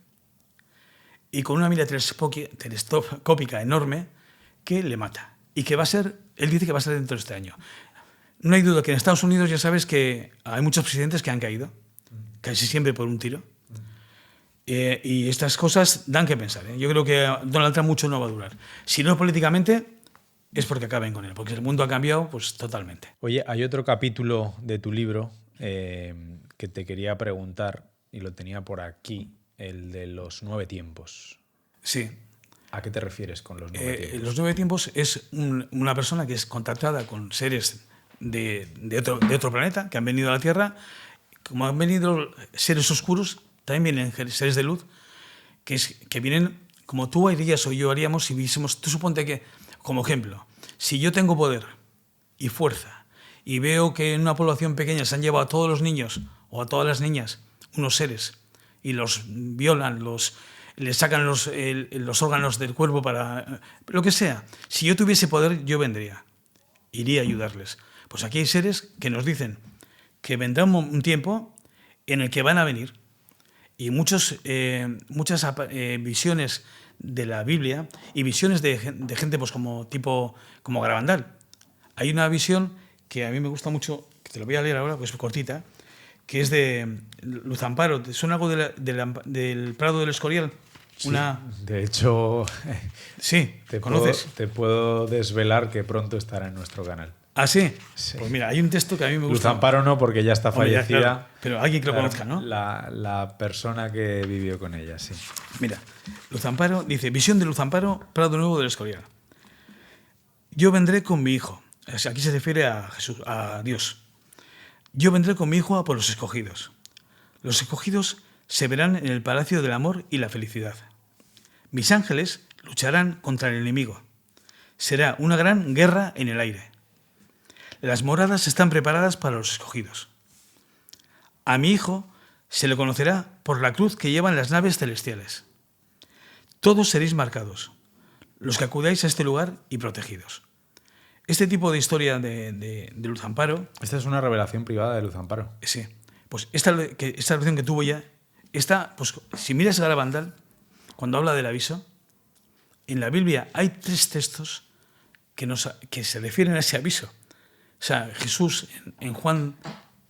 y con una mira telescópica enorme, que le mata. Y que va a ser, él dice que va a ser dentro de este año. No hay duda que en Estados Unidos ya sabes que hay muchos presidentes que han caído, casi siempre por un tiro. Y estas cosas dan que pensar. Yo creo que Donald Trump mucho no va a durar. Si no políticamente, es porque acaben con él, porque el mundo ha cambiado pues totalmente. Oye, hay otro capítulo de tu libro que te quería preguntar, y lo tenía por aquí, el de los 9 tiempos. Sí. ¿A qué te refieres con los 9 tiempos? Los 9 tiempos es una persona que es contactada con seres de otro planeta, que han venido a la Tierra. Como han venido seres oscuros, también vienen seres de luz, que vienen como tú harías o yo haríamos si viésemos. Tú suponte que, como ejemplo, si yo tengo poder y fuerza y veo que en una población pequeña se han llevado a todos los niños o a todas las niñas unos seres y los violan, les sacan los órganos del cuerpo para lo que sea. Si yo tuviese poder, yo vendría, iría a ayudarles. Pues aquí hay seres que nos dicen que vendrá un tiempo en el que van a venir. Y muchas visiones de la Biblia y visiones de gente pues como Garabandal. Hay una visión que a mí me gusta mucho, que te lo voy a leer ahora, pues es cortita, que es de Luz Amparo. ¿Te suena algo del Prado del Escorial? Sí, de hecho, sí, ¿conoces? Te puedo desvelar que pronto estará en nuestro canal. ¿Ah, sí? Sí. Pues mira, hay un texto que a mí me gusta. Luz Amparo no, porque ya está fallecida. Ya, claro, pero alguien que lo conozca, ¿no? La persona que vivió con ella, sí. Mira, Luz Amparo dice, visión de Luz Amparo, Prado Nuevo del Escorial. Yo vendré con mi hijo. O sea, aquí se refiere a Jesús, a Dios. Yo vendré con mi hijo a por los escogidos. Los escogidos se verán en el palacio del amor y la felicidad. Mis ángeles lucharán contra el enemigo. Será una gran guerra en el aire. Las moradas están preparadas para los escogidos. A mi hijo se le conocerá por la cruz que llevan las naves celestiales. Todos seréis marcados, los que acudáis a este lugar y protegidos. Este tipo de historia de Luz Amparo... Esta es una revelación privada de Luz Amparo. Sí. Pues esta revelación que tuvo ya, pues, si miras a Garabandal, cuando habla del aviso, en la Biblia hay 3 textos que se refieren a ese aviso. O sea, Jesús en Juan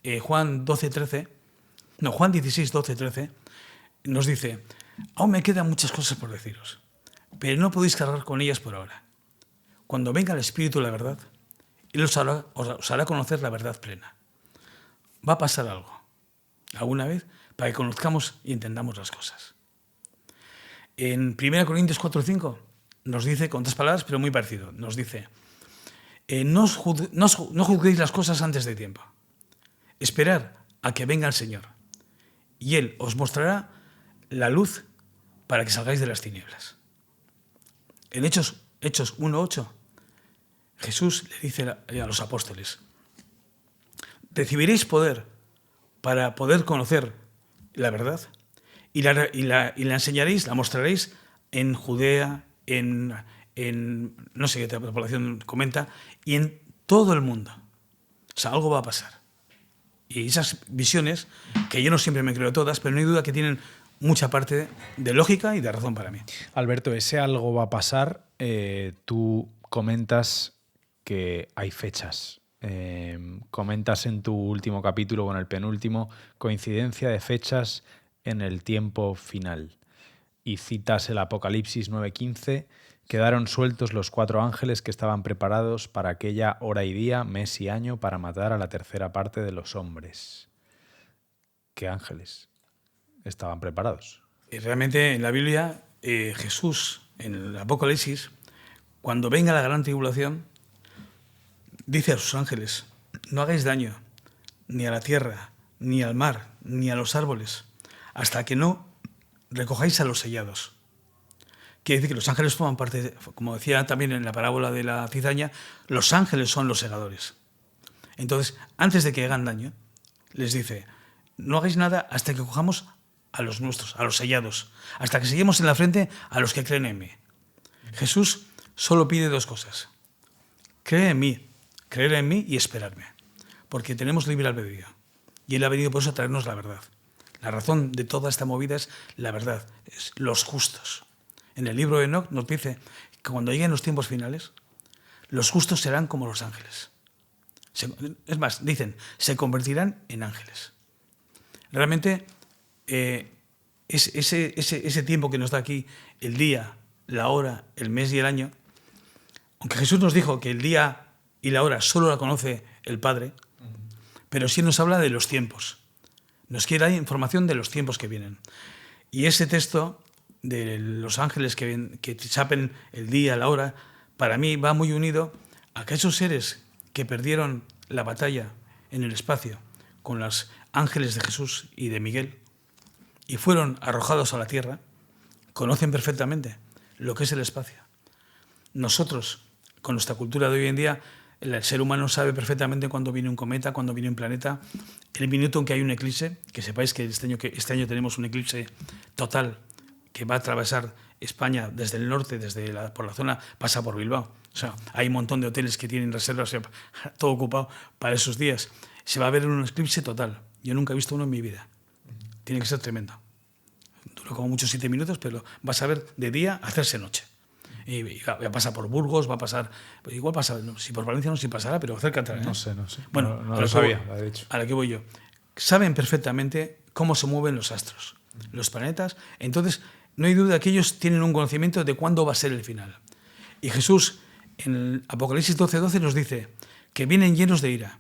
16, 12, 13, nos dice, aún me quedan muchas cosas por deciros, pero no podéis cargar con ellas por ahora. Cuando venga el Espíritu de la verdad, Él os hará conocer la verdad plena. Va a pasar algo, alguna vez, para que conozcamos y entendamos las cosas. En 1 Corintios 4:5 nos dice, con 3 palabras, pero muy parecido, nos dice, no juzguéis las cosas antes de tiempo. Esperad a que venga el Señor, y Él os mostrará la luz para que salgáis de las tinieblas. En Hechos 1:8, Jesús le dice a los apóstoles, recibiréis poder para poder conocer la verdad y la enseñaréis, la mostraréis en Judea, en no sé qué población comenta, y en todo el mundo. O sea, algo va a pasar. Y esas visiones, que yo no siempre me creo todas, pero no hay duda que tienen mucha parte de lógica y de razón para mí. Alberto, ese algo va a pasar. Tú comentas que hay fechas. Comentas en tu último capítulo, o en el penúltimo, coincidencia de fechas en el tiempo final. Y citas el Apocalipsis 9:15, quedaron sueltos los 4 ángeles que estaban preparados para aquella hora y día, mes y año, para matar a la 1/3 parte de los hombres. ¿Qué ángeles estaban preparados? Y realmente en la Biblia, Jesús, en el Apocalipsis, cuando venga la gran tribulación, dice a sus ángeles, no hagáis daño ni a la tierra, ni al mar, ni a los árboles, hasta que no recojáis a los sellados. Quiere decir que los ángeles forman parte, como decía también en la parábola de la cizaña, los ángeles son los segadores. Entonces, antes de que hagan daño, les dice, no hagáis nada hasta que cojamos a los nuestros, a los sellados, hasta que seguimos en la frente a los que creen en mí. Jesús solo pide 2 cosas. Creer en mí y esperarme, porque tenemos libre albedrío. Y Él ha venido por eso a traernos la verdad. La razón de toda esta movida es la verdad, es los justos. En el libro de Enoc nos dice que cuando lleguen los tiempos finales, los justos serán como los ángeles. Es más, dicen, se convertirán en ángeles. Realmente, ese tiempo que nos da aquí, el día, la hora, el mes y el año, aunque Jesús nos dijo que el día y la hora solo la conoce el Padre, pero sí nos habla de los tiempos. Nos quiere dar información de los tiempos que vienen. Y ese texto de los ángeles que saben el día, la hora, para mí va muy unido a que esos seres que perdieron la batalla en el espacio con los ángeles de Jesús y de Miguel y fueron arrojados a la tierra, conocen perfectamente lo que es el espacio. Nosotros, con nuestra cultura de hoy en día, el ser humano sabe perfectamente cuándo viene un cometa, cuándo viene un planeta, el minuto en que hay un eclipse, que sepáis que este año tenemos un eclipse total que va a atravesar España desde el norte, por la zona, pasa por Bilbao. O sea, hay un montón de hoteles que tienen reservas, todo ocupado para esos días. Se va a ver un eclipse total. Yo nunca he visto uno en mi vida. Tiene que ser tremendo. Dura como mucho 7 minutos, pero vas a ver de día hacerse noche. Y va a pasar por Burgos, va a pasar... Pues igual pasa, no, si por Valencia no sé si pasará, pero acércate. No sé. Bueno, no lo sabía, lo he dicho. A la que voy yo. Saben perfectamente cómo se mueven los astros, los planetas. Entonces, no hay duda que ellos tienen un conocimiento de cuándo va a ser el final. Y Jesús, en el Apocalipsis 12:12, nos dice que vienen llenos de ira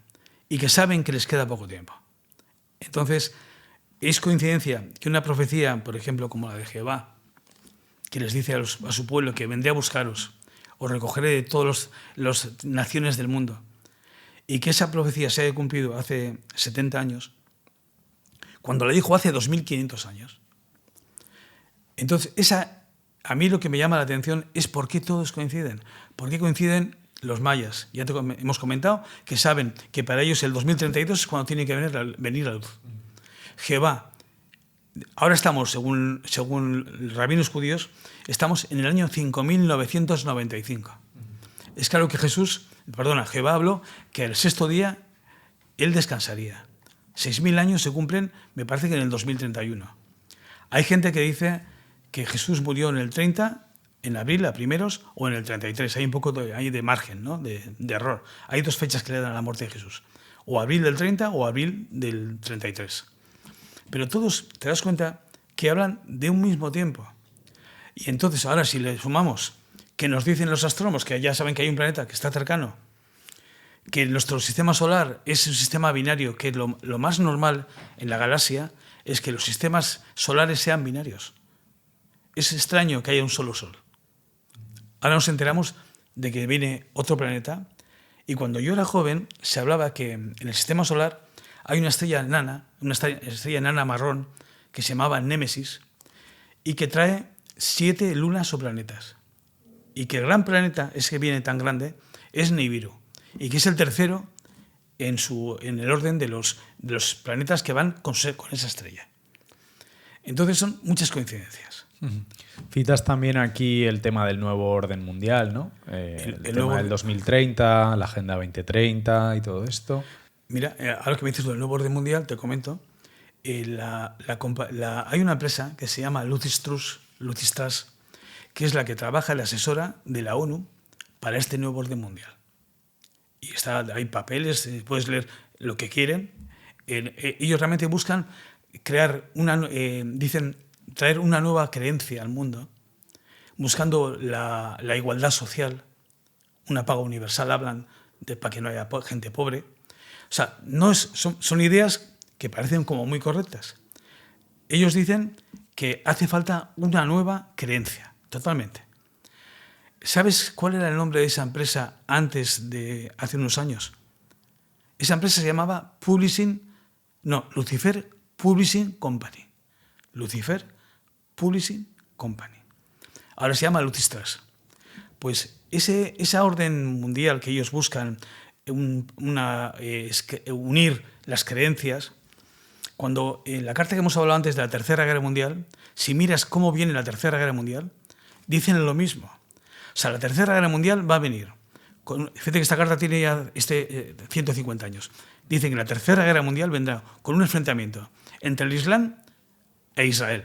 y que saben que les queda poco tiempo. Entonces, es coincidencia que una profecía, por ejemplo, como la de Jehová, que les dice a su pueblo que vendré a buscaros, os recogeré de todas las naciones del mundo, y que esa profecía se haya cumplido hace 70 años, cuando la dijo hace 2500 años. Entonces, a mí lo que me llama la atención es por qué todos coinciden. ¿Por qué coinciden los mayas? Ya hemos comentado que saben que para ellos el 2032 es cuando tiene que venir la luz. Jehová, ahora estamos, según rabinos judíos, estamos en el año 5995. Es claro que Jehová habló que el 6º día él descansaría. 6000 años se cumplen, me parece que en el 2031. Hay gente que dice que Jesús murió en el 30, en abril, a primeros, o en el 33. Hay un poco de margen, ¿no? de error. Hay 2 fechas que le dan a la muerte de Jesús. O abril del 30 o abril del 33. Pero todos, te das cuenta, que hablan de un mismo tiempo. Y entonces, ahora si le sumamos que nos dicen los astrónomos, que ya saben que hay un planeta que está cercano, que nuestro sistema solar es un sistema binario, que lo más normal en la galaxia es que los sistemas solares sean binarios. Es extraño que haya un solo sol. Ahora nos enteramos de que viene otro planeta, y cuando yo era joven se hablaba que en el sistema solar hay una estrella enana marrón que se llamaba Némesis y que trae 7 lunas o planetas. Y que el gran planeta, ese que viene tan grande, es Nibiru. Y que es el tercero en el orden de los planetas que van con esa estrella. Entonces son muchas coincidencias. Citas también aquí el tema del nuevo orden mundial, ¿no? El tema del 2030, la Agenda 2030 y todo esto. Mira, ahora que me dices lo del nuevo orden mundial, te comento. Hay una empresa que se llama Lucis Trust, que es la que trabaja, la asesora de la ONU para este nuevo orden mundial. Y hay papeles, puedes leer lo que quieren. Ellos realmente buscan traer una nueva creencia al mundo, buscando la igualdad social, una paga universal, hablan para que no haya gente pobre. O sea, son ideas que parecen como muy correctas. Ellos dicen que hace falta una nueva creencia, totalmente. ¿Sabes cuál era el nombre de esa empresa hace unos años? Esa empresa se llamaba Lucifer Publishing Company. Lucifer Publishing Company. Ahora se llama Lucis Trust. Pues esa orden mundial que ellos buscan, unir las creencias, cuando en la carta que hemos hablado antes de la Tercera Guerra Mundial, si miras cómo viene la Tercera Guerra Mundial, dicen lo mismo. O sea, la Tercera Guerra Mundial va a venir. Fíjate que esta carta tiene ya 150 años. Dicen que la Tercera Guerra Mundial vendrá con un enfrentamiento entre el Islam e Israel.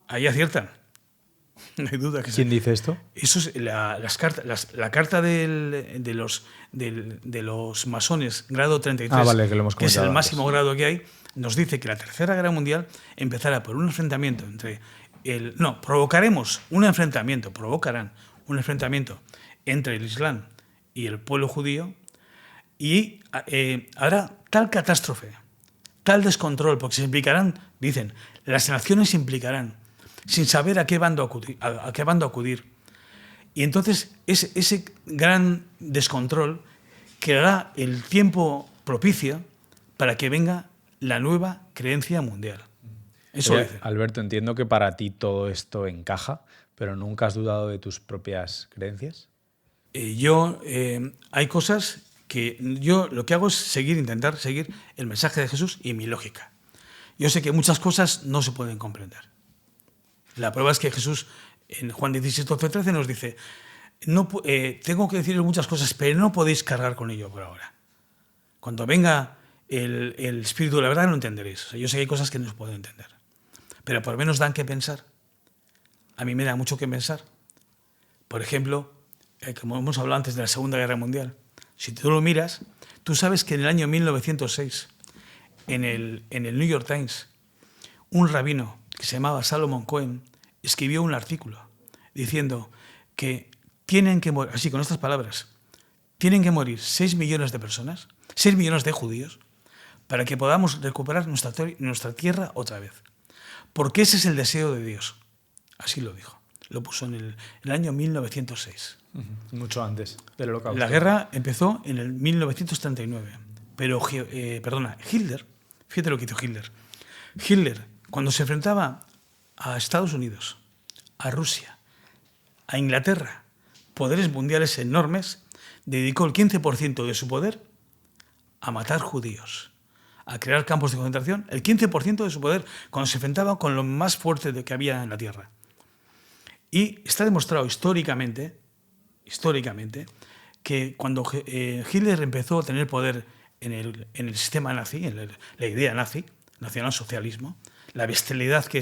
Ahí aciertan. No hay duda que ¿Quién dice esto? Eso es la carta de los masones, grado 33, vale, que lo hemos que es el comentado máximo antes. grado que hay, nos dice que la Tercera Guerra Mundial empezará por un enfrentamiento provocarán un enfrentamiento entre el Islam y el pueblo judío, y habrá tal catástrofe, tal descontrol, porque se implicarán, dicen, las naciones se implicarán, sin saber a qué bando acudir. Y entonces ese gran descontrol creará el tiempo propicio para que venga la nueva creencia mundial. Eso Oye, dice. Alberto, entiendo que para ti todo esto encaja, pero ¿nunca has dudado de tus propias creencias? Hay cosas que yo lo que hago es intentar seguir el mensaje de Jesús y mi lógica. Yo sé que muchas cosas no se pueden comprender. La prueba es que Jesús en Juan 17, 12, 13 nos dice, tengo que deciros muchas cosas, pero no podéis cargar con ello por ahora. Cuando venga el Espíritu de la verdad lo entenderéis. O sea, yo sé que hay cosas que no se pueden entender, pero por lo menos dan que pensar. A mí me da mucho que pensar. Por ejemplo, como hemos hablado antes de la Segunda Guerra Mundial, si tú lo miras, tú sabes que en el año 1906, en el New York Times, un rabino que se llamaba Salomon Cohen escribió un artículo diciendo que tienen que morir, así con estas palabras, tienen que morir 6 millones de personas, 6 millones de judíos, para que podamos recuperar nuestra tierra otra vez. Porque ese es el deseo de Dios. Así lo dijo. Lo puso en el año 1906. Mucho antes del Holocausto. La guerra empezó en el 1939. Pero, Hitler, fíjate lo que hizo Hitler. Hitler, cuando se enfrentaba a Estados Unidos, a Rusia, a Inglaterra, poderes mundiales enormes, dedicó el 15% de su poder a matar judíos, a crear campos de concentración, el 15% de su poder cuando se enfrentaba con lo más fuerte que había en la Tierra. Y está demostrado históricamente que cuando Hitler empezó a tener poder en el sistema nazi, en la idea nazi, nacionalsocialismo, la bestialidad que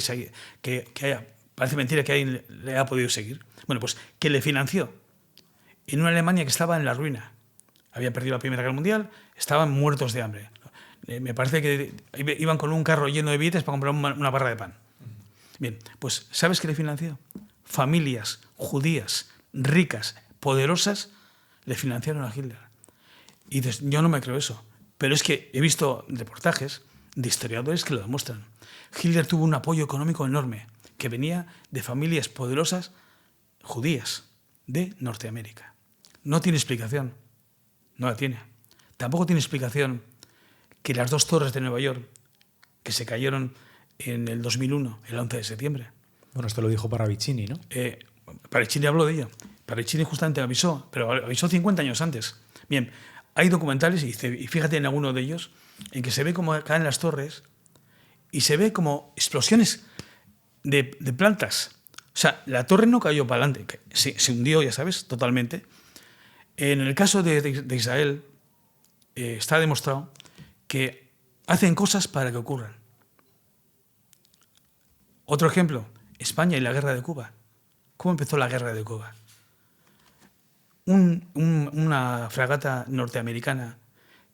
haya, parece mentira que alguien le ha podido seguir, bueno, pues que le financió en una Alemania que estaba en la ruina. Había perdido la Primera Guerra Mundial, estaban muertos de hambre. Me parece que iban con un carro lleno de billetes para comprar una barra de pan. Bien, pues ¿sabes qué le financió? Familias judías, ricas, poderosas, le financiaron a Hitler. Y dices, yo no me creo eso. Pero es que he visto reportajes de historiadores que lo demuestran. Hitler tuvo un apoyo económico enorme que venía de familias poderosas judías de Norteamérica. No tiene explicación. No la tiene. Tampoco tiene explicación que las 2 torres de Nueva York, que se cayeron en el 2001, el 11 de septiembre. Bueno, esto lo dijo Parravicini, ¿no? Parravicini habló de ello. Parravicini justamente avisó, pero avisó 50 años antes. Bien, hay documentales, y fíjate en alguno de ellos, en que se ve cómo caen las torres y se ve como explosiones de plantas. O sea, la torre no cayó para adelante, se hundió, ya sabes, totalmente. En el caso de Israel, está demostrado que hacen cosas para que ocurran. Otro ejemplo, España y la guerra de Cuba. ¿Cómo empezó la guerra de Cuba? Una fragata norteamericana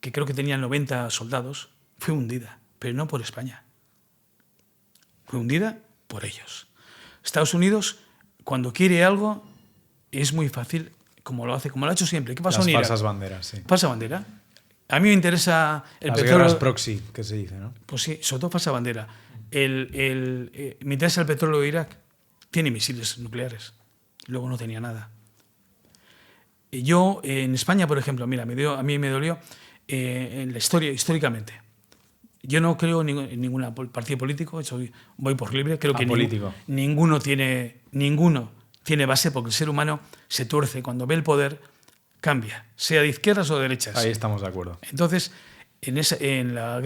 que creo que tenía 90 soldados fue hundida, pero no por España. Fue hundida por ellos. Estados Unidos, cuando quiere algo, es muy fácil, como lo ha hecho siempre. ¿Qué pasó en Irak? Las falsas banderas, sí. Falsa bandera. A mí me interesa el Las petróleo. guerras proxy, que se dice, ¿no? Pues sí, sobre todo falsa bandera. Me interesa el petróleo de Irak. Tiene misiles nucleares. Luego no tenía nada. Yo, en España, por ejemplo, mira, a mí me dolió en la historia, históricamente. Yo no creo en ningún partido político, voy por libre. Creo que ninguno tiene base, porque el ser humano se tuerce. Cuando ve el poder, cambia, sea de izquierdas o de derechas. Ahí estamos de acuerdo. Entonces, en la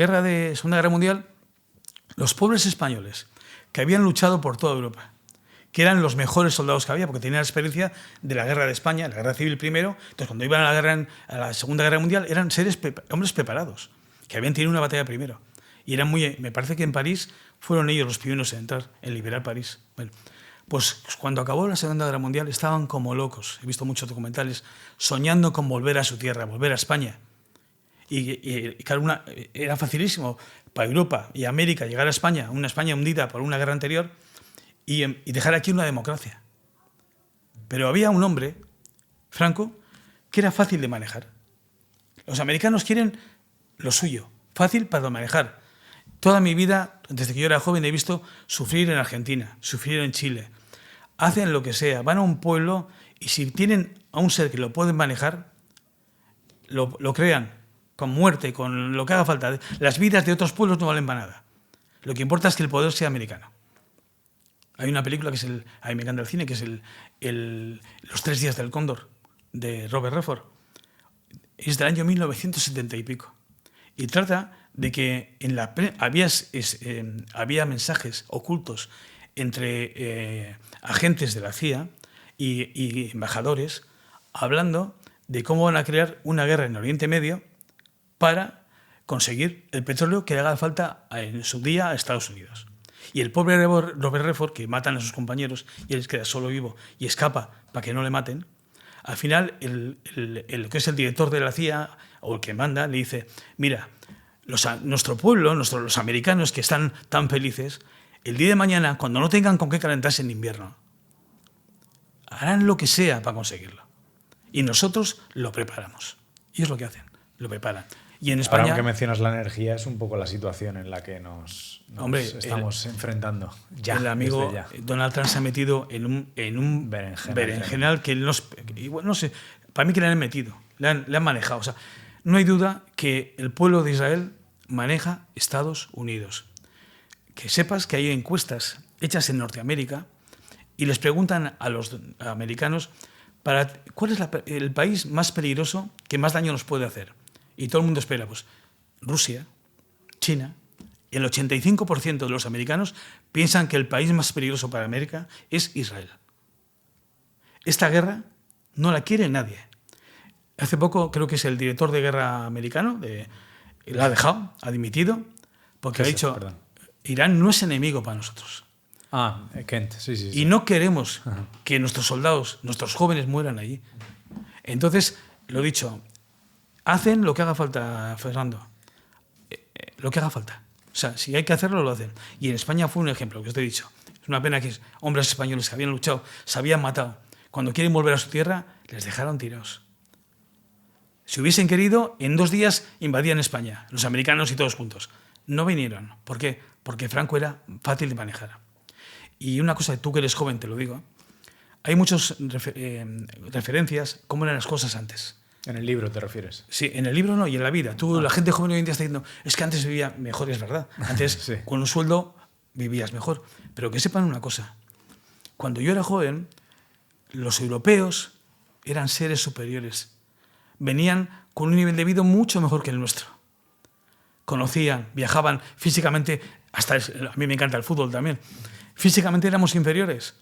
Segunda Guerra Mundial, los pobres españoles que habían luchado por toda Europa, que eran los mejores soldados que había, porque tenían la experiencia de la Guerra de España, la Guerra Civil primero, entonces cuando iban a la Segunda Guerra Mundial eran hombres preparados, que habían tenido una batalla primero. Y eran me parece que en París fueron ellos los primeros en entrar, en liberar París. Bueno, pues cuando acabó la Segunda Guerra Mundial estaban como locos, he visto muchos documentales, soñando con volver a su tierra, volver a España. Y claro, era facilísimo para Europa y América llegar a España, una España hundida por una guerra anterior, y dejar aquí una democracia. Pero había un hombre, Franco, que era fácil de manejar. Los americanos quieren lo suyo, fácil para manejar. Toda mi vida, desde que yo era joven, he visto sufrir en Argentina, sufrir en Chile. Hacen lo que sea, van a un pueblo y si tienen a un ser que lo pueden manejar, lo crean, con muerte, con lo que haga falta. Las vidas de otros pueblos no valen para nada. Lo que importa es que el poder sea americano. Hay una película que es a mí me encanta el cine, que es Los 3 días del cóndor, de Robert Redford. Es del año 1970 y pico. Y trata de que había mensajes ocultos entre agentes de la CIA y embajadores hablando de cómo van a crear una guerra en Oriente Medio para conseguir el petróleo que le haga falta en su día a Estados Unidos. Y el pobre Robert Redford, que matan a sus compañeros y él queda solo vivo y escapa para que no le maten, al final el que es el director de la CIA o el que manda le dice, mira, nuestro pueblo, los americanos que están tan felices, el día de mañana, cuando no tengan con qué calentarse en invierno, harán lo que sea para conseguirlo. Y nosotros lo preparamos. Y es lo que hacen, lo preparan. Y en España, ahora que mencionas la energía, es un poco la situación en la que nos estamos enfrentando. Ya, el amigo Donald Trump se ha metido en un berenjenal que no sé, para mí que le han metido, le han manejado. O sea, no hay duda que el pueblo de Israel maneja Estados Unidos. Que sepas que hay encuestas hechas en Norteamérica y les preguntan a los americanos cuál es el país más peligroso que más daño nos puede hacer. Y todo el mundo espera, pues, Rusia, China. El 85% de los americanos piensan que el país más peligroso para América es Israel. Esta guerra no la quiere nadie. Hace poco, creo que es el director de guerra americano, la ha dejado, ha dimitido, porque ha dicho, Irán no es enemigo para nosotros. Kent, sí. Y no queremos que nuestros soldados, nuestros jóvenes mueran allí. Entonces, lo dicho, hacen lo que haga falta, Fernando. Lo que haga falta. O sea, si hay que hacerlo, lo hacen. Y en España fue un ejemplo, que os he dicho. Es una pena que hombres españoles que habían luchado, se habían matado. Cuando quieren volver a su tierra, les dejaron tirados. Si hubiesen querido, en 2 días invadían España, los americanos y todos juntos. No vinieron. ¿Por qué? Porque Franco era fácil de manejar. Y una cosa, tú que eres joven, te lo digo, hay muchas referencias cómo eran las cosas antes. ¿En el libro te refieres? Sí, en el libro no, y en la vida. La gente joven hoy en día está diciendo, es que antes vivía mejor, es verdad. Antes, sí, con un sueldo vivías mejor. Pero que sepan una cosa. Cuando yo era joven, los europeos eran seres superiores. Venían con un nivel de vida mucho mejor que el nuestro. Conocían, viajaban físicamente, a mí me encanta el fútbol también. Físicamente éramos inferiores.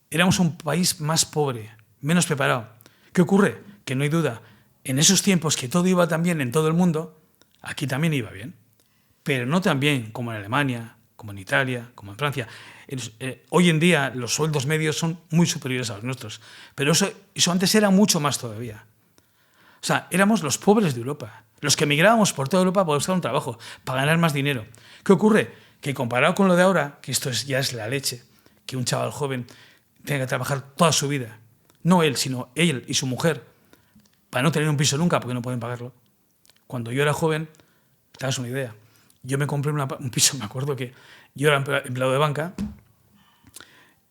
Éramos un país más pobre, menos preparado. ¿Qué ocurre? Que no hay duda, en esos tiempos que todo iba tan bien en todo el mundo, aquí también iba bien. Pero no tan bien como en Alemania, como en Italia, como en Francia. Hoy en día los sueldos medios son muy superiores a los nuestros. Pero eso antes era mucho más todavía. O sea, éramos los pobres de Europa. Los que emigrábamos por toda Europa para buscar un trabajo, para ganar más dinero. ¿Qué ocurre? Que comparado con lo de ahora, que esto ya es la leche, que un chaval joven tenga que trabajar toda su vida, no él, sino él y su mujer, para no tener un piso nunca porque no pueden pagarlo. Cuando yo era joven, te das una idea, yo me compré un piso, me acuerdo que yo era empleado de banca,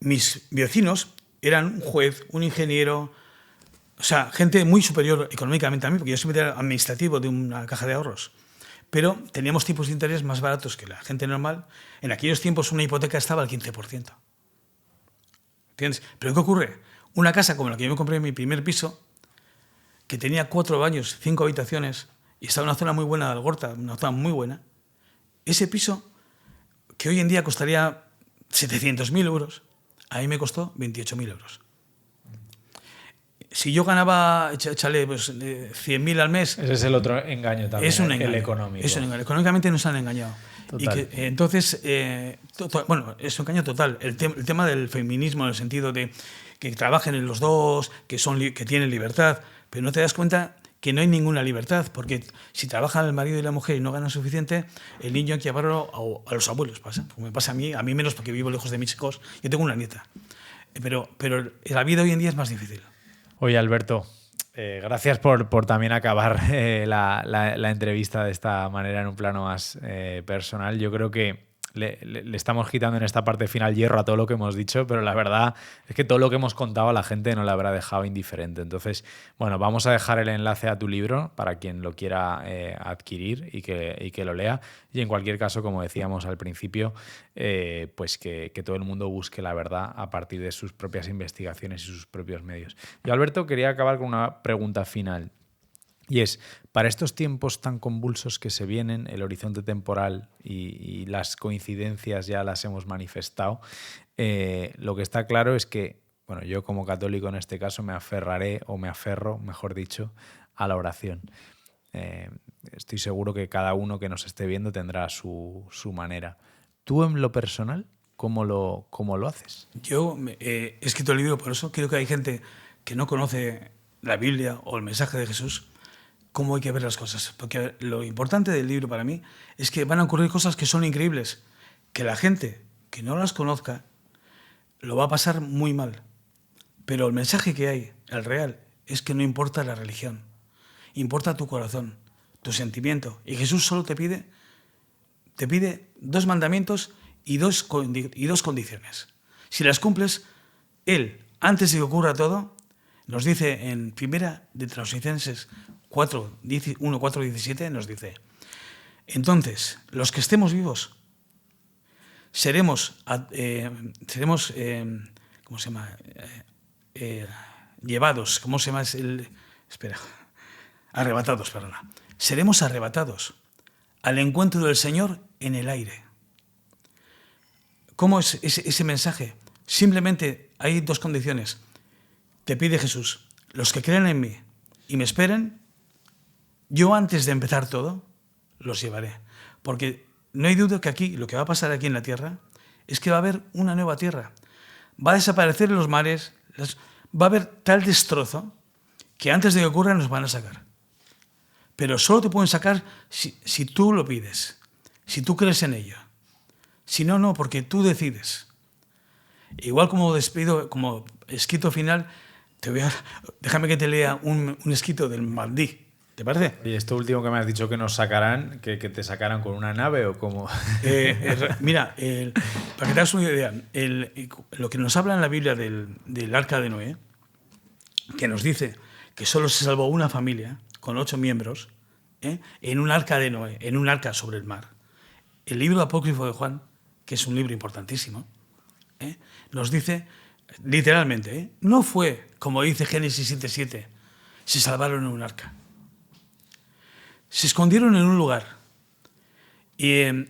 mis vecinos eran un juez, un ingeniero, o sea, gente muy superior económicamente a mí, porque yo siempre era administrativo de una caja de ahorros. Pero teníamos tipos de interés más baratos que la gente normal. En aquellos tiempos una hipoteca estaba al 15%. ¿Entiendes? Pero ¿qué ocurre? Una casa como la que yo me compré en mi primer piso, que tenía 4 baños, 5 habitaciones y estaba en una zona muy buena de Algorta, una zona muy buena. Ese piso, que hoy en día costaría 700.000 euros, a mí me costó 28.000 euros. Si yo ganaba, échale, pues, 100.000 al mes... Ese es el otro engaño también, es un engaño, el económico. Es un engaño. Económicamente nos han engañado. Total. Y que, entonces, bueno, es un engaño total. El tema del feminismo, en el sentido de que trabajen en los dos, que tienen libertad, pero no te das cuenta que no hay ninguna libertad, porque si trabajan el marido y la mujer y no ganan suficiente, el niño hay que llevarlo a los abuelos. Pasa. Como me pasa a mí menos porque vivo lejos de mis hijos. Yo tengo una nieta. Pero la vida hoy en día es más difícil. Oye, Alberto, gracias por también acabar la entrevista de esta manera, en un plano más personal. Yo creo que le estamos quitando en esta parte final hierro a todo lo que hemos dicho, pero la verdad es que todo lo que hemos contado a la gente no le habrá dejado indiferente. Entonces, bueno, vamos a dejar el enlace a tu libro para quien lo quiera adquirir y que lo lea. Y en cualquier caso, como decíamos al principio, pues que todo el mundo busque la verdad a partir de sus propias investigaciones y sus propios medios. Yo, Alberto, quería acabar con una pregunta final. Y es, para estos tiempos tan convulsos que se vienen, el horizonte temporal y las coincidencias ya las hemos manifestado, lo que está claro es que, bueno, yo como católico en este caso me aferro, mejor dicho, a la oración. Estoy seguro que cada uno que nos esté viendo tendrá su manera. ¿Tú en lo personal cómo lo haces? Yo he escrito el libro por eso. Creo que hay gente que no conoce la Biblia o el mensaje de Jesús, cómo hay que ver las cosas. Porque lo importante del libro para mí es que van a ocurrir cosas que son increíbles, que la gente que no las conozca lo va a pasar muy mal. Pero el mensaje que hay, el real, es que no importa la religión, importa tu corazón, tu sentimiento. Y Jesús solo te pide 2 mandamientos y dos condiciones. Si las cumples, Él, antes de que ocurra todo, nos dice en primera de Tesalonicenses 1:4-17, nos dice: entonces, los que estemos vivos seremos ¿cómo se llama? Llevados, ¿cómo se llama? Arrebatados, perdona. Seremos arrebatados al encuentro del Señor en el aire. ¿Cómo es ese mensaje? Simplemente hay 2 condiciones. Te pide Jesús: los que creen en mí y me esperen, yo antes de empezar todo, los llevaré. Porque no hay duda que aquí, lo que va a pasar aquí en la tierra, es que va a haber una nueva tierra. Va a desaparecer los mares, va a haber tal destrozo que antes de que ocurra nos van a sacar. Pero solo te pueden sacar si tú lo pides, si tú crees en ello. Si no, no, porque tú decides. Igual como escrito final, déjame que te lea un escrito del Mahdi. ¿Te parece? Y esto último que me has dicho, que nos sacarán, que te sacaran con una nave o cómo. Mira, para que te hagas una idea, lo que nos habla en la Biblia del arca de Noé, que nos dice que solo se salvó una familia con 8 miembros en un arca de Noé, en un arca sobre el mar. El libro apócrifo de Juan, que es un libro importantísimo, nos dice literalmente, no fue como dice Génesis 7:7, se salvaron en un arca. Se escondieron en un lugar. Se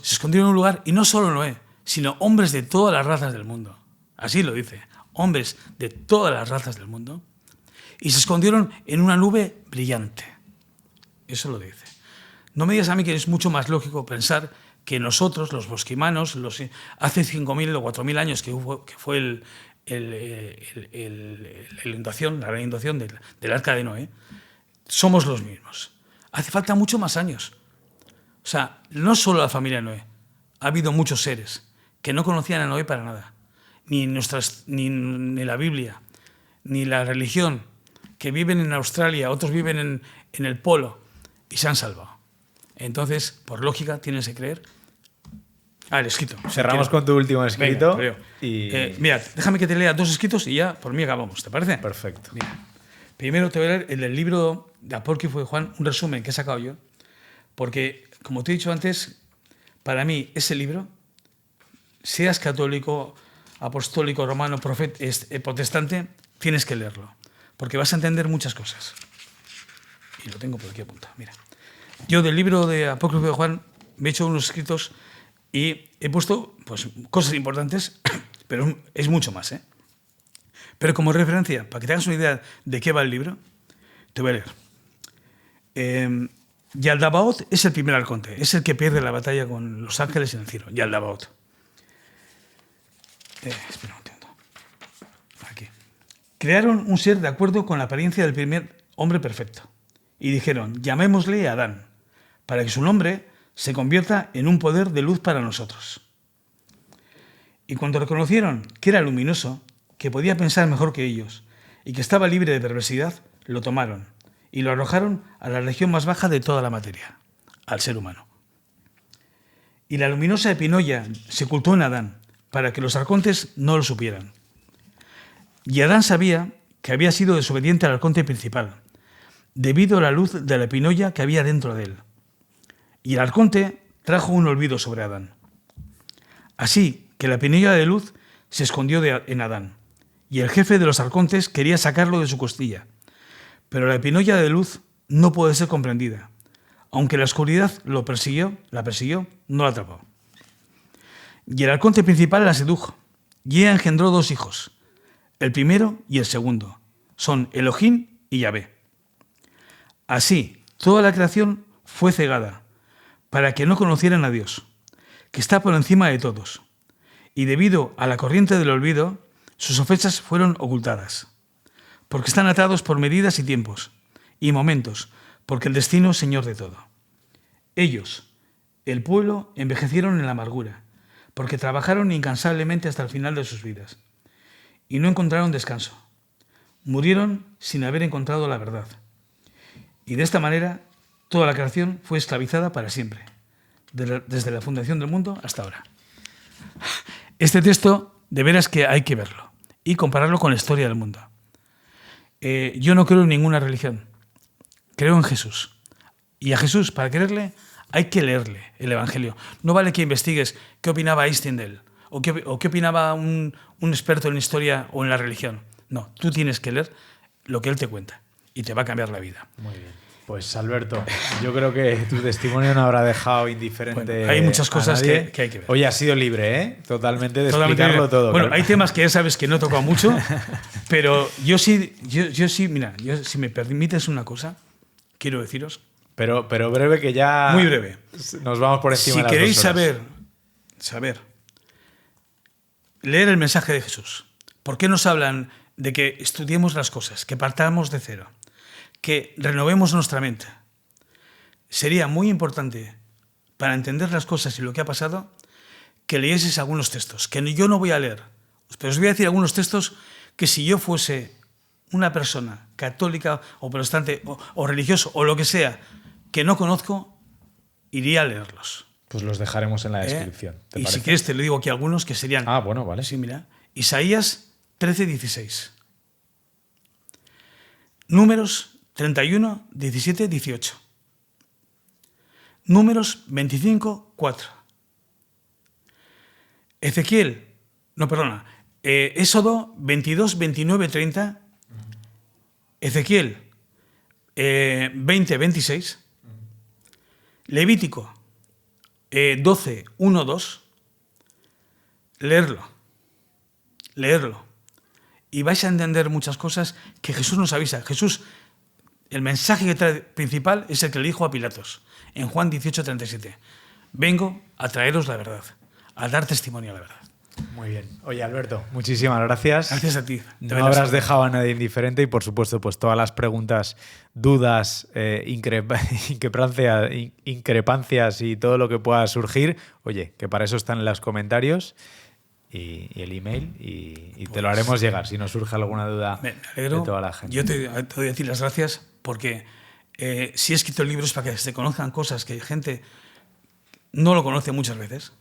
escondieron en un lugar, y no solo Noé, sino hombres de todas las razas del mundo. Así lo dice, hombres de todas las razas del mundo. Y se escondieron en una nube brillante. Eso lo dice. No me digas a mí que es mucho más lógico pensar que nosotros, los bosquimanos, hace 5.000 o 4.000 años que fue la inundación del arca de Noé, somos los mismos. Hace falta mucho más años. O sea, no solo la familia de Noé. Ha habido muchos seres que no conocían a Noé para nada. Ni la Biblia, ni la religión, que viven en Australia, otros viven en el Polo y se han salvado. Entonces, por lógica, tienes que creer. El escrito. Cerramos con tu último escrito. Venga, y... mira, déjame que te lea 2 escritos y ya por mí acabamos. ¿Te parece? Perfecto. Mira. Primero te voy a leer el del libro de Apócrifo de Juan, un resumen que he sacado yo, porque, como te he dicho antes, para mí ese libro, seas católico, apostólico, romano, protestante, tienes que leerlo, porque vas a entender muchas cosas. y lo tengo por aquí apuntado, mira. Yo del libro de Apócrifo de Juan me he hecho unos escritos y he puesto pues, cosas importantes, pero es mucho más, ¿eh? Pero como referencia, para que te hagas una idea de qué va el libro, te voy a leer. Yaldabaoth es el primer arconte, es el que pierde la batalla con los ángeles en el cielo. Yaldabaoth. Espera un momento. Aquí. Crearon un ser de acuerdo con la apariencia del primer hombre perfecto. Y dijeron, llamémosle Adán, para que su nombre se convierta en un poder de luz para nosotros. Y cuando reconocieron que era luminoso, que podía pensar mejor que ellos, y que estaba libre de perversidad, lo tomaron y lo arrojaron a la región más baja de toda la materia, al ser humano. Y la luminosa Epinoya se ocultó en Adán, para que los arcontes no lo supieran. Y Adán sabía que había sido desobediente al arconte principal, debido a la luz de la Epinoya que había dentro de él. Y el arconte trajo un olvido sobre Adán. Así que la Epinoya de luz se escondió en Adán, y el jefe de los arcontes quería sacarlo de su costilla. Pero la Epinoya de luz no puede ser comprendida. Aunque la oscuridad la persiguió, no la atrapó. Y el arconte principal la sedujo, y ella engendró 2 hijos, el primero y el segundo. Son Elohim y Yahvé. Así, toda la creación fue cegada, para que no conocieran a Dios, que está por encima de todos. Y debido a la corriente del olvido, sus ofensas fueron ocultadas, porque están atados por medidas y tiempos, y momentos, porque el destino es Señor de todo. Ellos, el pueblo, envejecieron en la amargura, porque trabajaron incansablemente hasta el final de sus vidas, y no encontraron descanso. Murieron sin haber encontrado la verdad. Y de esta manera, toda la creación fue esclavizada para siempre, desde la fundación del mundo hasta ahora. Este texto, de veras que hay que verlo y compararlo con la historia del mundo. Yo no creo en ninguna religión, creo en Jesús. Y a Jesús, para creerle, hay que leerle el Evangelio. No vale que investigues qué opinaba Einstein de él, o qué opinaba un experto en historia o en la religión. No, tú tienes que leer lo que él te cuenta y te va a cambiar la vida. Muy bien. Pues Alberto, yo creo que tu testimonio no habrá dejado indiferente. Bueno, hay muchas cosas que hay que ver. Oye, has sido libre, ¿eh? Totalmente de explicarlo todo. Bueno, hay temas que ya sabes que no he tocado mucho, pero yo sí, mira, si me permites una cosa, quiero deciros. Pero breve, que ya. Muy breve. Nos vamos por encima de las 2 horas. Si queréis saber, leer el mensaje de Jesús. ¿Por qué nos hablan de que estudiemos las cosas, que partamos de cero, que renovemos nuestra mente? Sería muy importante, para entender las cosas y lo que ha pasado, que leyeses algunos textos, que yo no voy a leer, pero os voy a decir algunos textos que si yo fuese una persona católica o protestante o religioso o lo que sea, que no conozco, iría a leerlos. Pues los dejaremos en la descripción. Y si quieres te lo digo aquí algunos que serían... Ah, bueno, vale. Sí, mira. Isaías 13:16. Números 31, 17, 18. Números 25:4. Éxodo 22, 29, 30. Ezequiel 20, 26. Levítico 12, 1, 2. Leerlo. Y vais a entender muchas cosas que Jesús nos avisa. Jesús, el mensaje que trae principal es el que le dijo a Pilatos en Juan 18:37. Vengo a traeros la verdad, a dar testimonio a la verdad. Muy bien. Oye, Alberto, muchísimas gracias. Gracias a ti. No habrás dejado a nadie indiferente y, por supuesto, pues todas las preguntas, dudas, increpancias y todo lo que pueda surgir, oye, que para eso están en los comentarios y el email y te lo haremos llegar si nos surge alguna duda me alegro. de toda la gente. Yo te voy a decir las gracias porque si he escrito libros para que se conozcan cosas que gente no lo conoce muchas veces.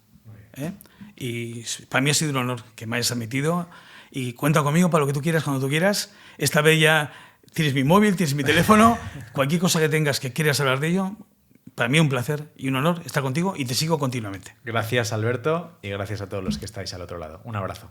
Y para mí ha sido un honor que me hayas admitido y cuenta conmigo para lo que tú quieras, cuando tú quieras. Esta vez ya tienes mi móvil, tienes mi teléfono, cualquier cosa que tengas que quieras hablar de ello, para mí es un placer y un honor estar contigo y te sigo continuamente. Gracias, Alberto, y gracias a todos los que estáis al otro lado. Un abrazo.